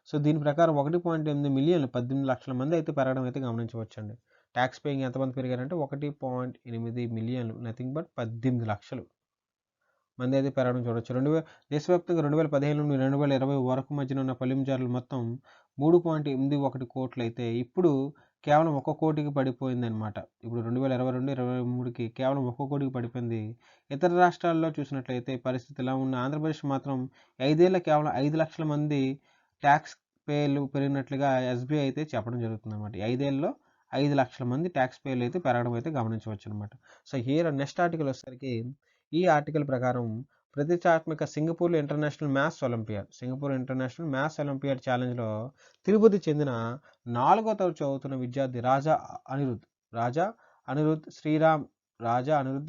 సో, దీని ప్రకారం 1.8 మిలియన్లు 18,00,000 మంది అయితే పెరగడం అయితే గమనించవచ్చండి. టాక్స్ పేయింగ్ ఎంతమంది పెరిగారంటే 1.8 మిలియన్లు నథింగ్ బట్ 18,00,000 మంది అయితే పెరగడం చూడొచ్చు. దేశవ్యాప్తంగా 2015 నుండి 2020 వరకు మధ్యన ఉన్న పలింజారులు మొత్తం 3.81 కోట్లయితే ఇప్పుడు కేవలం 1 కోటికి పడిపోయిందనమాట. ఇప్పుడు 2022, 23కి కేవలం 1 కోటికి పడిపోయింది. ఇతర రాష్ట్రాల్లో చూసినట్లయితే పరిస్థితి ఎలా ఉన్న ఆంధ్రప్రదేశ్ మాత్రం 5 ఏళ్ల కేవలం 5,00,000 మంది ట్యాక్స్ పేయర్లు పెరిగినట్లుగా ఎస్‌బీఐ అయితే చెప్పడం జరుగుతుందనమాట. 5 ఏళ్లలో 5,00,000 మంది ట్యాక్స్ పేయర్లు అయితే పెరగడం అయితే గమనించవచ్చనమాట. సో, హియర్ నెక్స్ట్ ఆర్టికల్ వచ్చేసరికి ఈ ఆర్టికల్ ప్రకారం ప్రతిష్టాత్మక సింగపూర్ ఇంటర్నేషనల్ మ్యాథ్స్ ఒలింపియాడ్ ఛాలెంజ్‌లో తిరుపతికి చెందిన 4వ తరగతి చదువుతున్న విద్యార్థి రాజా అనిరుద్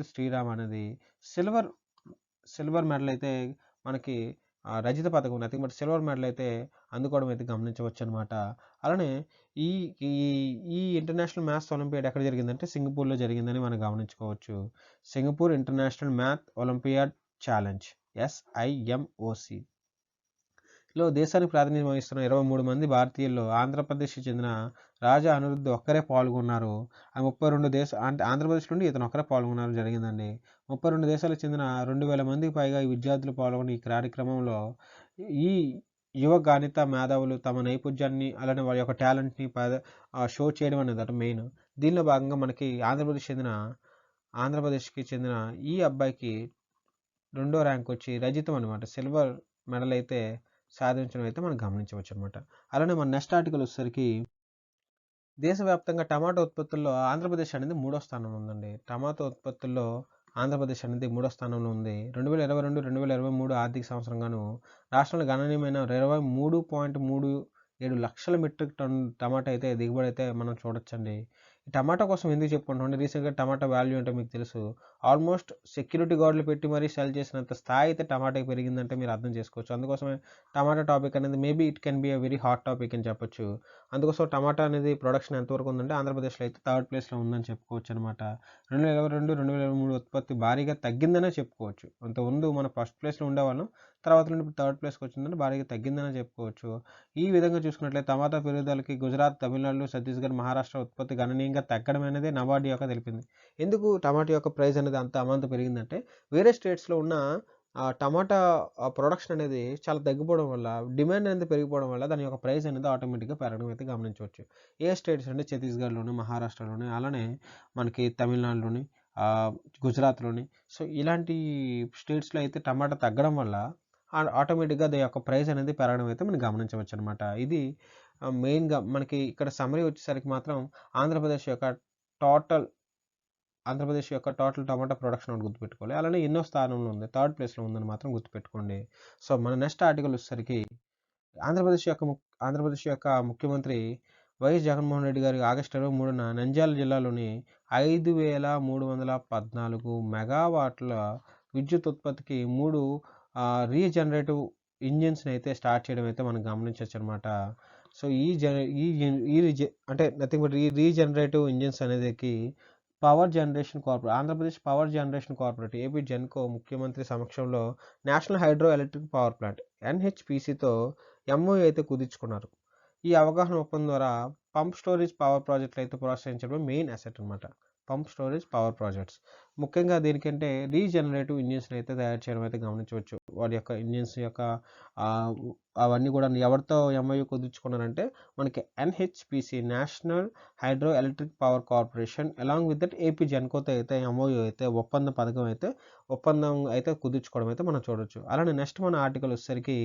శ్రీరామ్ అనేది సిల్వర్ సిల్వర్ మెడల్ అయితే మనకి రజిత పథకం నథింగ్ బట్ సిల్వర్ మెడల్ అయితే అందుకోవడం అయితే గమనించవచ్చనమాట. అలానే ఈ ఈ ఈ ఇంటర్నేషనల్ మ్యాథ్స్ ఒలింపియాడ్ ఎక్కడ జరిగిందంటే సింగపూర్‌లో జరిగిందని మనం గమనించుకోవచ్చు. Singapore international math olympiad challenge SIMOC లో దేశానికి ప్రాతినిధ్యం వహిస్తున్న 23 మంది భారతీయుల్లో ఆంధ్రప్రదేశ్‌కి చెందిన రాజా అనిరుద్ ఒక్కరే పాల్గొన్నారు. ఆ 32 అంటే ఆంధ్రప్రదేశ్ నుండి ఇతను ఒక్కరే పాల్గొనడం జరిగిందండి. 32 దేశాలకు చెందిన 2,000 మందికి పైగా ఈ విద్యార్థులు పాల్గొని ఈ కార్యక్రమంలో ఈ యువ గణిత మేధావులు తమ నైపుణ్యాన్ని అలానే వారి యొక్క టాలెంట్‌ని షో చేయడం అనేదట మెయిన్. దీనిలో భాగంగా మనకి ఆంధ్రప్రదేశ్‌కి చెందిన ఈ అబ్బాయికి రెండో ర్యాంక్ వచ్చి రజితం అనమాట. సిల్వర్ మెడల్ అయితే సాధించడం అయితే మనం గమనించవచ్చనమాట. అలానే మన నెక్స్ట్ ఆర్టికల్ వచ్చేసరికి దేశవ్యాప్తంగా టమాటా ఉత్పత్తుల్లో ఆంధ్రప్రదేశ్ అనేది మూడో స్థానంలో ఉందండి. టమాటా ఉత్పత్తుల్లో ఆంధ్రప్రదేశ్ అనేది మూడో స్థానంలో ఉంది. 2022, 2023 ఆర్థిక సంవత్సరంగాను రాష్ట్రంలో గణనీయమైన 23.37 లక్షల మెట్రిక్ టన్ టమాటా అయితే దిగుబడి అయితే మనం చూడొచ్చండి. ఈ టమాటా కోసం ఎందుకు చెప్పుకుంటామంటే రీసెంట్‌గా టమాటా వాల్యూ అంటే మీకు తెలుసు. ఆల్మోస్ట్ సెక్యూరిటీ గార్డ్‌లు పెట్టి మరీ సెల్ చేసినంత స్థాయి అయితే టమాటాకి పెరిగిందంటే మీరు అర్థం చేసుకోవచ్చు. అందుకోసమే టమాటా టాపిక్ అనేది maybe it can be a very hot topic అని చెప్పొచ్చు. అందుకోసం టమాటా అనేది ప్రొడక్షన్ ఎంతవరకు ఉందంటే ఆంధ్రప్రదేశ్‌లో అయితే థర్డ్ ప్లేస్‌లో ఉందని చెప్పుకోవచ్చనమాట. 2022, 2023 ఉత్పత్తి భారీగా తగ్గిందనే చెప్పుకోవచ్చు. అంతకుముందు మనం ఫస్ట్ ప్లేస్‌లో ఉండేవాళ్ళం. తర్వాత నుండి ఇప్పుడు థర్డ్ ప్లేస్‌కి వచ్చిందంటే భారీగా తగ్గిందనే చెప్పుకోవచ్చు. ఈ విధంగా చూసుకున్నట్లయితే టమాటా పెరుగుదలకి గుజరాత్, తమిళనాడు, ఛత్తీస్‌గఢ్, మహారాష్ట్ర ఉత్పత్తి గణనీయంగా తగ్గడం అనేది నబార్డ్ యొక్క తెలిపింది. ఎందుకు టమాటా యొక్క ప్రైస్ అనేది అంత అమాంతం పెరిగిందంటే వేరే స్టేట్స్‌లో ఉన్న టమాటా ప్రొడక్షన్ అనేది చాలా తగ్గిపోవడం వల్ల డిమాండ్ అనేది పెరిగిపోవడం వల్ల దాని యొక్క ప్రైస్ అనేది ఆటోమేటిక్‌గా పెరగడం అయితే గమనించవచ్చు. ఏ స్టేట్స్ అంటే ఛత్తీస్‌గఢ్‌లోని, మహారాష్ట్రలోని అలానే మనకి తమిళనాడులోని, గుజరాత్‌లోని సో ఇలాంటి స్టేట్స్‌లో అయితే టమాటా తగ్గడం వల్ల ఆటోమేటిక్‌గా దాని యొక్క ప్రైస్ అనేది పెరగడం అయితే మనం గమనించవచ్చనమాట. ఇది మెయిన్‌గా మనకి ఇక్కడ సమ్మరీ వచ్చేసరికి మాత్రం ఆంధ్రప్రదేశ్ యొక్క టోటల్ టమాటా ప్రొడక్షన్ ఒకటి గుర్తుపెట్టుకోవాలి. అలానే ఎన్నో స్థానంలో ఉంది. థర్డ్ ప్లేస్‌లో ఉందని మాత్రం గుర్తుపెట్టుకోండి. సో, మన నెక్స్ట్ ఆర్టికల్ వచ్చేసరికి ఆంధ్రప్రదేశ్ యొక్క ముఖ్యమంత్రి వైఎస్ జగన్మోహన్ రెడ్డి గారు ఆగస్టు 23న నంద్యాల జిల్లాలోని 5,314 మెగావాట్ల విద్యుత్ ఉత్పత్తికి 3 రీజనరేటివ్ ఇంజిన్స్‌ని అయితే స్టార్ట్ చేయడం అయితే మనం గమనించొచ్చనమాట. సో, ఈ జ ఈ ఈ రిజ అంటే నథింగ్ బట్ ఈ రీజనరేటివ్ ఇంజిన్స్ అనేదికి Andhra Pradesh power generation corporate AP Genco ముఖ్యమంత్రి సమక్షంలో national hydro electric power plant NHPCతో MOU అయితే కుదుర్చుకున్నారు. ఈ అవగాహన ఒప్పందం ద్వారా పంప్ స్టోరేజ్ పవర్ ప్రాజెక్టులు అయితే ప్రోత్సహించడం మెయిన్ అసెట్ అనమాట. పంప్ స్టోరేజ్ పవర్ ప్రాజెక్ట్స్ ముఖ్యంగా దీనికంటే రీజనరేటివ్ ఇంజిన్స్ని అయితే తయారు చేయడం అయితే గమనించవచ్చు. వాటి యొక్క ఇంజిన్స్ యొక్క అవన్నీ కూడా ఎవరితో MOU కుదుర్చుకున్నారంటే మనకి NHPC national hydro electric power corporation along with that AP జెన్కోతో అయితే MOU అయితే ఒప్పందం అయితే కుదుర్చుకోవడం అయితే మనం చూడొచ్చు. అలానే నెక్స్ట్ మన ఆర్టికల్ వచ్చేసరికి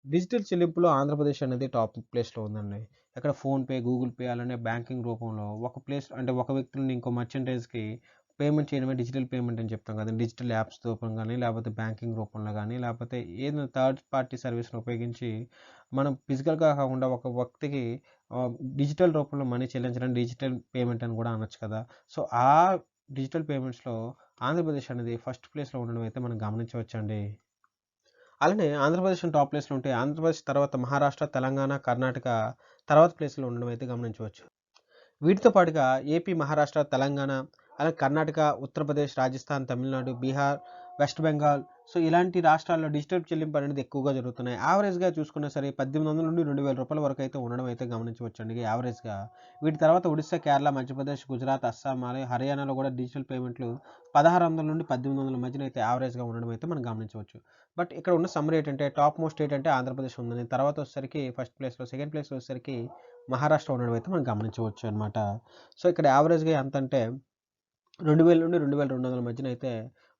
డిజిటల్ చెల్లింపులో ఆంధ్రప్రదేశ్ అనేది టాప్ ప్లేస్‌లో ఉందండి. ఇక్కడ ఫోన్‌పే, గూగుల్ పే అలానే బ్యాంకింగ్ రూపంలో ఒక వ్యక్తి నుండి ఇంకో మర్చెంటైజ్‌కి పేమెంట్ చేయడమే డిజిటల్ పేమెంట్ అని చెప్తాం కదండీ. డిజిటల్ యాప్స్ రూపంలో గానీ, లేకపోతే బ్యాంకింగ్ రూపంలో గానీ, లేకపోతే ఏదైనా థర్డ్ పార్టీ సర్వీస్‌ని ఉపయోగించి మనం ఫిజికల్‌గా కాకుండా ఒక వ్యక్తికి డిజిటల్ రూపంలో మనీ చెల్లించడం డిజిటల్ పేమెంట్ అని కూడా అనొచ్చు కదా! సో, ఆ డిజిటల్ పేమెంట్స్‌లో ఆంధ్రప్రదేశ్ అనేది ఫస్ట్ ప్లేస్‌లో ఉండడం అయితే మనం గమనించవచ్చండి. అలానే ఆంధ్రప్రదేశ్ టాప్ ప్లేస్‌లో ఉంటే ఆంధ్రప్రదేశ్ తర్వాత మహారాష్ట్ర, తెలంగాణ, కర్ణాటక తర్వాత ప్లేస్‌లో ఉండడం అయితే గమనించవచ్చు. వీటితో పాటుగా ఏపీ, మహారాష్ట్ర, తెలంగాణ, అలాగే కర్ణాటక, ఉత్తరప్రదేశ్, రాజస్థాన్, తమిళనాడు, బీహార్, వెస్ట్ బెంగాల్ సో ఇలాంటి రాష్ట్రాల్లో డిజిటల్ చెల్లింపు అనేది ఎక్కువగా జరుగుతున్నాయి. యావరేజ్‌గా చూసుకున్నా సరే 1800 నుండి 2000 రూపాయల వరకు అయితే ఉండడం అయితే గమనించవచ్చండి యావరేజ్‌గా. వీటి తర్వాత ఒడిస్సా, కేరళ, మధ్యప్రదేశ్, గుజరాత్, అస్సాం, అలాగే హర్యానాలో కూడా డిజిటల్ పేమెంట్‌లు 1600 నుండి 1800 మధ్యన అయితే యావరేజ్‌గా ఉండడం అయితే మనం గమనించవచ్చు. బట్ ఇక్కడ ఉన్న సమ్మరీ ఏంటంటే టాప్ మోస్ట్ స్టేట్ అంటే ఆంధ్రప్రదేశ్ ఉందని. తర్వాత వచ్చేసరికి ఫస్ట్ ప్లేస్‌లో, సెకండ్ ప్లేస్‌లో వచ్చేసరికి మహారాష్ట్ర ఉండడం అయితే మనం గమనించవచ్చు అనమాట. సో ఇక్కడ యావరేజ్‌గా ఎంతంటే 2000 నుండి 2200 మధ్యన అయితే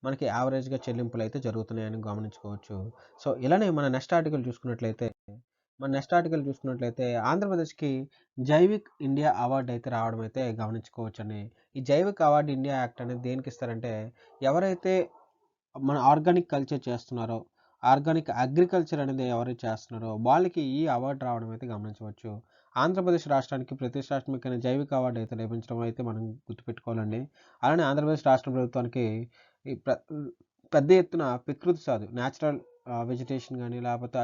మనకి యావరేజ్‌గా చెల్లింపులైతే జరుగుతున్నాయని గమనించుకోవచ్చు. సో ఇలానే మన నెక్స్ట్ ఆర్టికల్ చూసుకున్నట్లయితే ఆంధ్రప్రదేశ్‌కి జైవిక్ ఇండియా అవార్డ్ అయితే రావడం అయితే గమనించుకోవచ్చండి. ఈ జైవిక్ అవార్డ్ ఇండియా యాక్ట్ అనేది దేనికిస్తారంటే ఎవరైతే మన ఆర్గానిక్ కల్చర్ చేస్తున్నారో, ఆర్గానిక్ అగ్రికల్చర్ అనేది ఎవరైతే చేస్తున్నారో వాళ్ళకి ఈ అవార్డు రావడం అయితే గమనించవచ్చు. ఆంధ్రప్రదేశ్ రాష్ట్రానికి ప్రతిష్టాత్మకమైన జైవిక అవార్డు అయితే లభించడం అయితే మనం గుర్తుపెట్టుకోవాలండి. అలానే ఆంధ్రప్రదేశ్ రాష్ట్ర ప్రభుత్వానికి ఈ పెద్ద ఎత్తున ప్రకృతి సాగు న్యాచురల్ వెజిటేషన్ గానీ, లేపోతే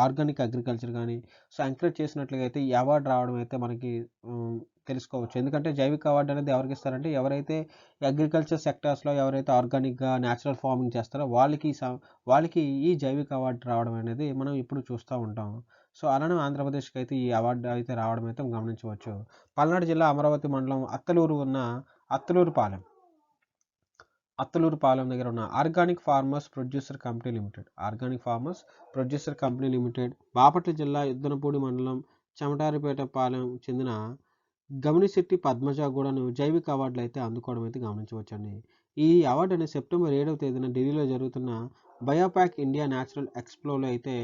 ఆర్గానిక్ అగ్రికల్చర్ గానీ, సో ఎంకరేజ్ చేసినట్లయితే ఈ అవార్డు రావడం అయితే మనకి తెలుసుకోవచ్చు. ఎందుకంటే జైవిక అవార్డు అనేది ఎవరికిస్తారంటే ఎవరైతే అగ్రికల్చర్ సెక్టార్స్‌లో ఎవరైతే ఆర్గానిక్‌గా న్యాచురల్ ఫార్మింగ్ చేస్తారో వాళ్ళకి ఈ జైవిక అవార్డు రావడం అనేది మనం ఇప్పుడు చూస్తా ఉంటాం. సో, అలానే ఆంధ్రప్రదేశ్‌కి అయితే ఈ అవార్డు అయితే రావడం అయితే గమనించవచ్చు. పల్నాడు జిల్లా అమరావతి మండలం అత్తలూరుపాలెం అత్తలూరుపాలెం దగ్గర ఉన్న organic farmers producer company limited, Bapatla జిల్లా యుద్దనపూడి మండలం చెమటారిపేట పాలెం చెందిన గమనిశెట్టి పద్మజ కూడాను జైవిక అవార్డులు అయితే అందుకోవడం అయితే గమనించవచ్చండి. ఈ అవార్డు అనేది సెప్టెంబర్ 7వ తేదీన ఢిల్లీలో జరుగుతున్న బయోపాక్ ఇండియా న్యాచురల్ ఎక్స్పోలో అయితే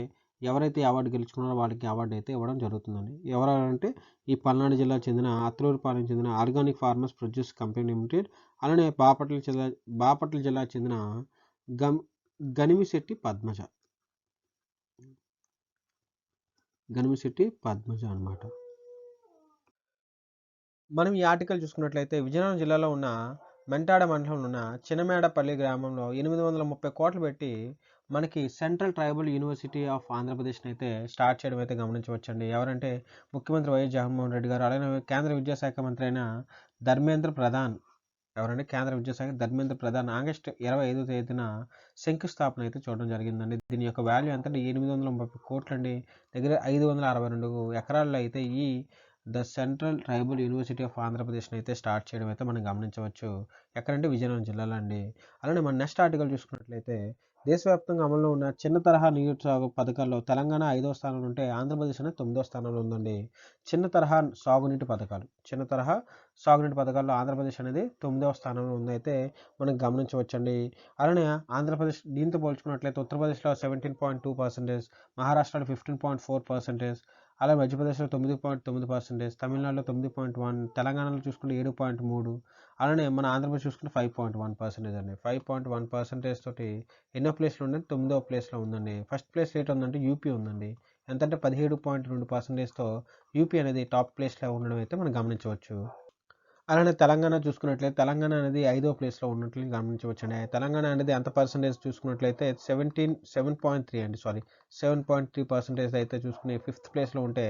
ఎవరైతే అవార్డు గెలుచుకున్నారో వాళ్ళకి అవార్డు అయితే ఇవ్వడం జరుగుతుందండి. ఎవరంటే ఈ పల్నాడు జిల్లా చెందిన అత్తలూరుపాలెం చెందిన organic farmers produce company limited, అలానే బాపట్ల జిల్లా చెందిన గమ్ గనిమిశెట్టి పద్మజ అన్నమాట. మనం ఈ ఆర్టికల్ చూసుకున్నట్లయితే విజయనగరం జిల్లాలో ఉన్న మెంటాడ మండలంలో ఉన్న చినమేడపల్లి గ్రామంలో 830 కోట్లు పెట్టి మనకి సెంట్రల్ ట్రైబల్ యూనివర్సిటీ ఆఫ్ ఆంధ్రప్రదేశ్ని అయితే స్టార్ట్ చేయడం అయితే గమనించవచ్చండి. ఎవరంటే ముఖ్యమంత్రి వైఎస్ జగన్మోహన్ రెడ్డి గారు, అలానే కేంద్ర విద్యాశాఖ మంత్రి అయిన ధర్మేంద్ర ప్రధాన్ కేంద్ర విద్యాశాఖ ధర్మేంద్ర ప్రధాన్ ఆగస్టు 25వ తేదీన శంకుస్థాపన అయితే చూడడం జరిగిందండి. దీని యొక్క వాల్యూ ఎంత అంటే 830 కోట్లండి. దగ్గర 562 ఎకరాల్లో అయితే ఈ the central tribal university of ఆంధ్రప్రదేశ్ని అయితే స్టార్ట్ చేయడం అయితే మనం గమనించవచ్చు. ఎక్కడంటే విజయనగరం జిల్లాలో అండి. అలానే మన నెక్స్ట్ ఆర్టికల్ చూసుకున్నట్లయితే దేశవ్యాప్తంగా అమల్లో ఉన్న చిన్న తరహా నీటిసాగు పథకాల్లో తెలంగాణ 5వ స్థానంలో ఉంటే ఆంధ్రప్రదేశ్ అనేది 9వ స్థానంలో ఉందండి. చిన్న తరహా సాగునీటి పథకాల్లో ఆంధ్రప్రదేశ్ అనేది 9వ స్థానంలో ఉందైతే మనం గమనించవచ్చండి. అలానే ఆంధ్రప్రదేశ్ దీంతో పోల్చుకున్నట్లయితే ఉత్తరప్రదేశ్లో 17.2%, మహారాష్ట్రలో 15.4%, అలాగే మధ్యప్రదేశ్లో 9.9%, తమిళనాడులో 9.1%, తెలంగాణలో చూసుకుంటే 7.3%, అలానే మన ఆంధ్రప్రదేశ్ చూసుకుంటే 5.1% అండి. 5.1% తోటి ఎన్నో ప్లేస్లో ఉందంటే 9వ ప్లేస్లో ఉందండి. ఫస్ట్ ప్లేస్ రేట్ ఉందంటే యూపీ ఉందండి. ఎంతంటే 17.2%తో యూపీ అనేది టాప్ ప్లేస్లో ఉండడం అయితే మనం గమనించవచ్చు. అలానే తెలంగాణ చూసుకున్నట్లయితే తెలంగాణ అనేది 5వ ప్లేస్లో ఉన్నట్లు గమనించవచ్చండి. తెలంగాణ అనేది ఎంత పర్సెంటేజ్ చూసుకున్నట్లయితే 7.3% అయితే చూసుకుని ఫిఫ్త్ ప్లేస్లో ఉంటే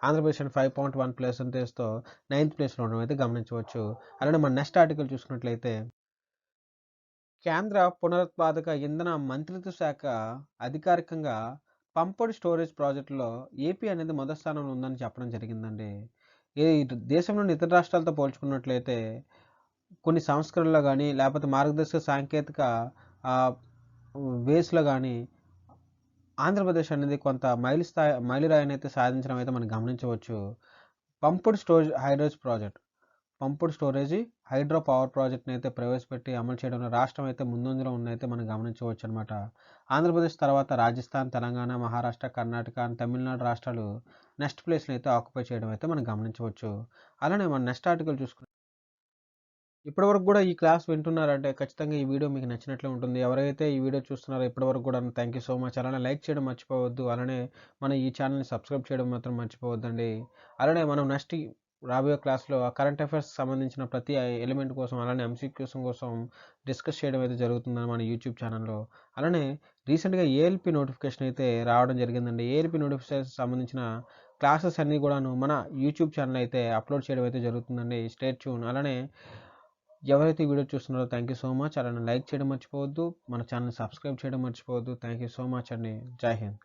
ఆంధ్రప్రదేశ్ 5.1%తో నైన్త్ ప్లేస్లో ఉండడం అయితే గమనించవచ్చు. అలానే మన నెక్స్ట్ ఆర్టికల్ చూసుకున్నట్లయితే కేంద్ర పునరుత్పాదక ఇంధన మంత్రిత్వ శాఖ అధికారికంగా పంప్డ్ స్టోరేజ్ ప్రాజెక్టులో ఏపీ అనేది మొదటి స్థానంలో ఉందని చెప్పడం జరిగిందండి. ఈ దేశంలోని ఇతర రాష్ట్రాలతో పోల్చుకున్నట్లయితే కొన్ని సంస్కరణలో గానీ, లేపోతే మార్గదర్శక సాంకేతిక ఆహ్, వేస్‌లో గానీ ఆంధ్రప్రదేశ్ అనేది కొంత మైలురాయినైతే సాధించడం అయితే మనం గమనించవచ్చు. Pumped storage hydro project. Pumped storage hydro power ప్రాజెక్ట్‌ని అయితే ప్రవేశపెట్టి అమలు చేయడంలో రాష్ట్రం అయితే ముందంజలో ఉందయితే మనం గమనించవచ్చనమాట. ఆంధ్రప్రదేశ్ తర్వాత రాజస్థాన్, తెలంగాణ, మహారాష్ట్ర, కర్ణాటక అండ్ తమిళనాడు రాష్ట్రాలు నెక్స్ట్ ప్లేస్‌ని అయితే ఆక్యుపై చేయడం అయితే మనం గమనించవచ్చు. అలానే మన నెక్స్ట్ ఆర్టికల్ చూసుకుంటే ఇప్పటివరకు కూడా ఈ క్లాస్ వింటున్నారంటే ఖచ్చితంగా ఈ వీడియో మీకు నచ్చినట్లే ఉంటుంది. ఎవరైతే ఈ వీడియో చూస్తున్నారో ఇప్పటివరకు కూడా థ్యాంక్ యూ సో మచ్. అలానే లైక్ చేయడం మర్చిపోవద్దు. అలానే మన ఈ ఛానల్‌ని సబ్స్క్రైబ్ చేయడం మాత్రం మర్చిపోవద్దండి. అలానే మనం నెక్స్ట్ రాబోయే క్లాస్‌లో ఆ కరెంట్ అఫైర్స్‌కి సంబంధించిన ప్రతి ఎలిమెంట్ కోసం, అలానే ఎంసీక్యూస్ కోసం డిస్కస్ చేయడం అయితే జరుగుతుందని మన యూట్యూబ్ ఛానల్‌లో. అలానే రీసెంట్‌గా ఏఎల్‌పీ నోటిఫికేషన్ అయితే రావడం జరిగిందండి. ఏఎల్‌పీ నోటిఫికేషన్‌కి సంబంధించిన క్లాసెస్ అన్నీ కూడాను మన యూట్యూబ్ ఛానల్ అయితే అప్లోడ్ చేయడం అయితే జరుగుతుందండి. Stay tune. అలానే ఎవరైతే ఈ వీడియో చూస్తున్నారో థ్యాంక్ యూ సో మచ్. అలానే లైక్ చేయడం మర్చిపోవద్దు. మన ఛానల్‌ని సబ్స్క్రైబ్ చేయడం మర్చిపోవద్దు. థ్యాంక్ యూ సో మచ్ అండి. జై హింద్.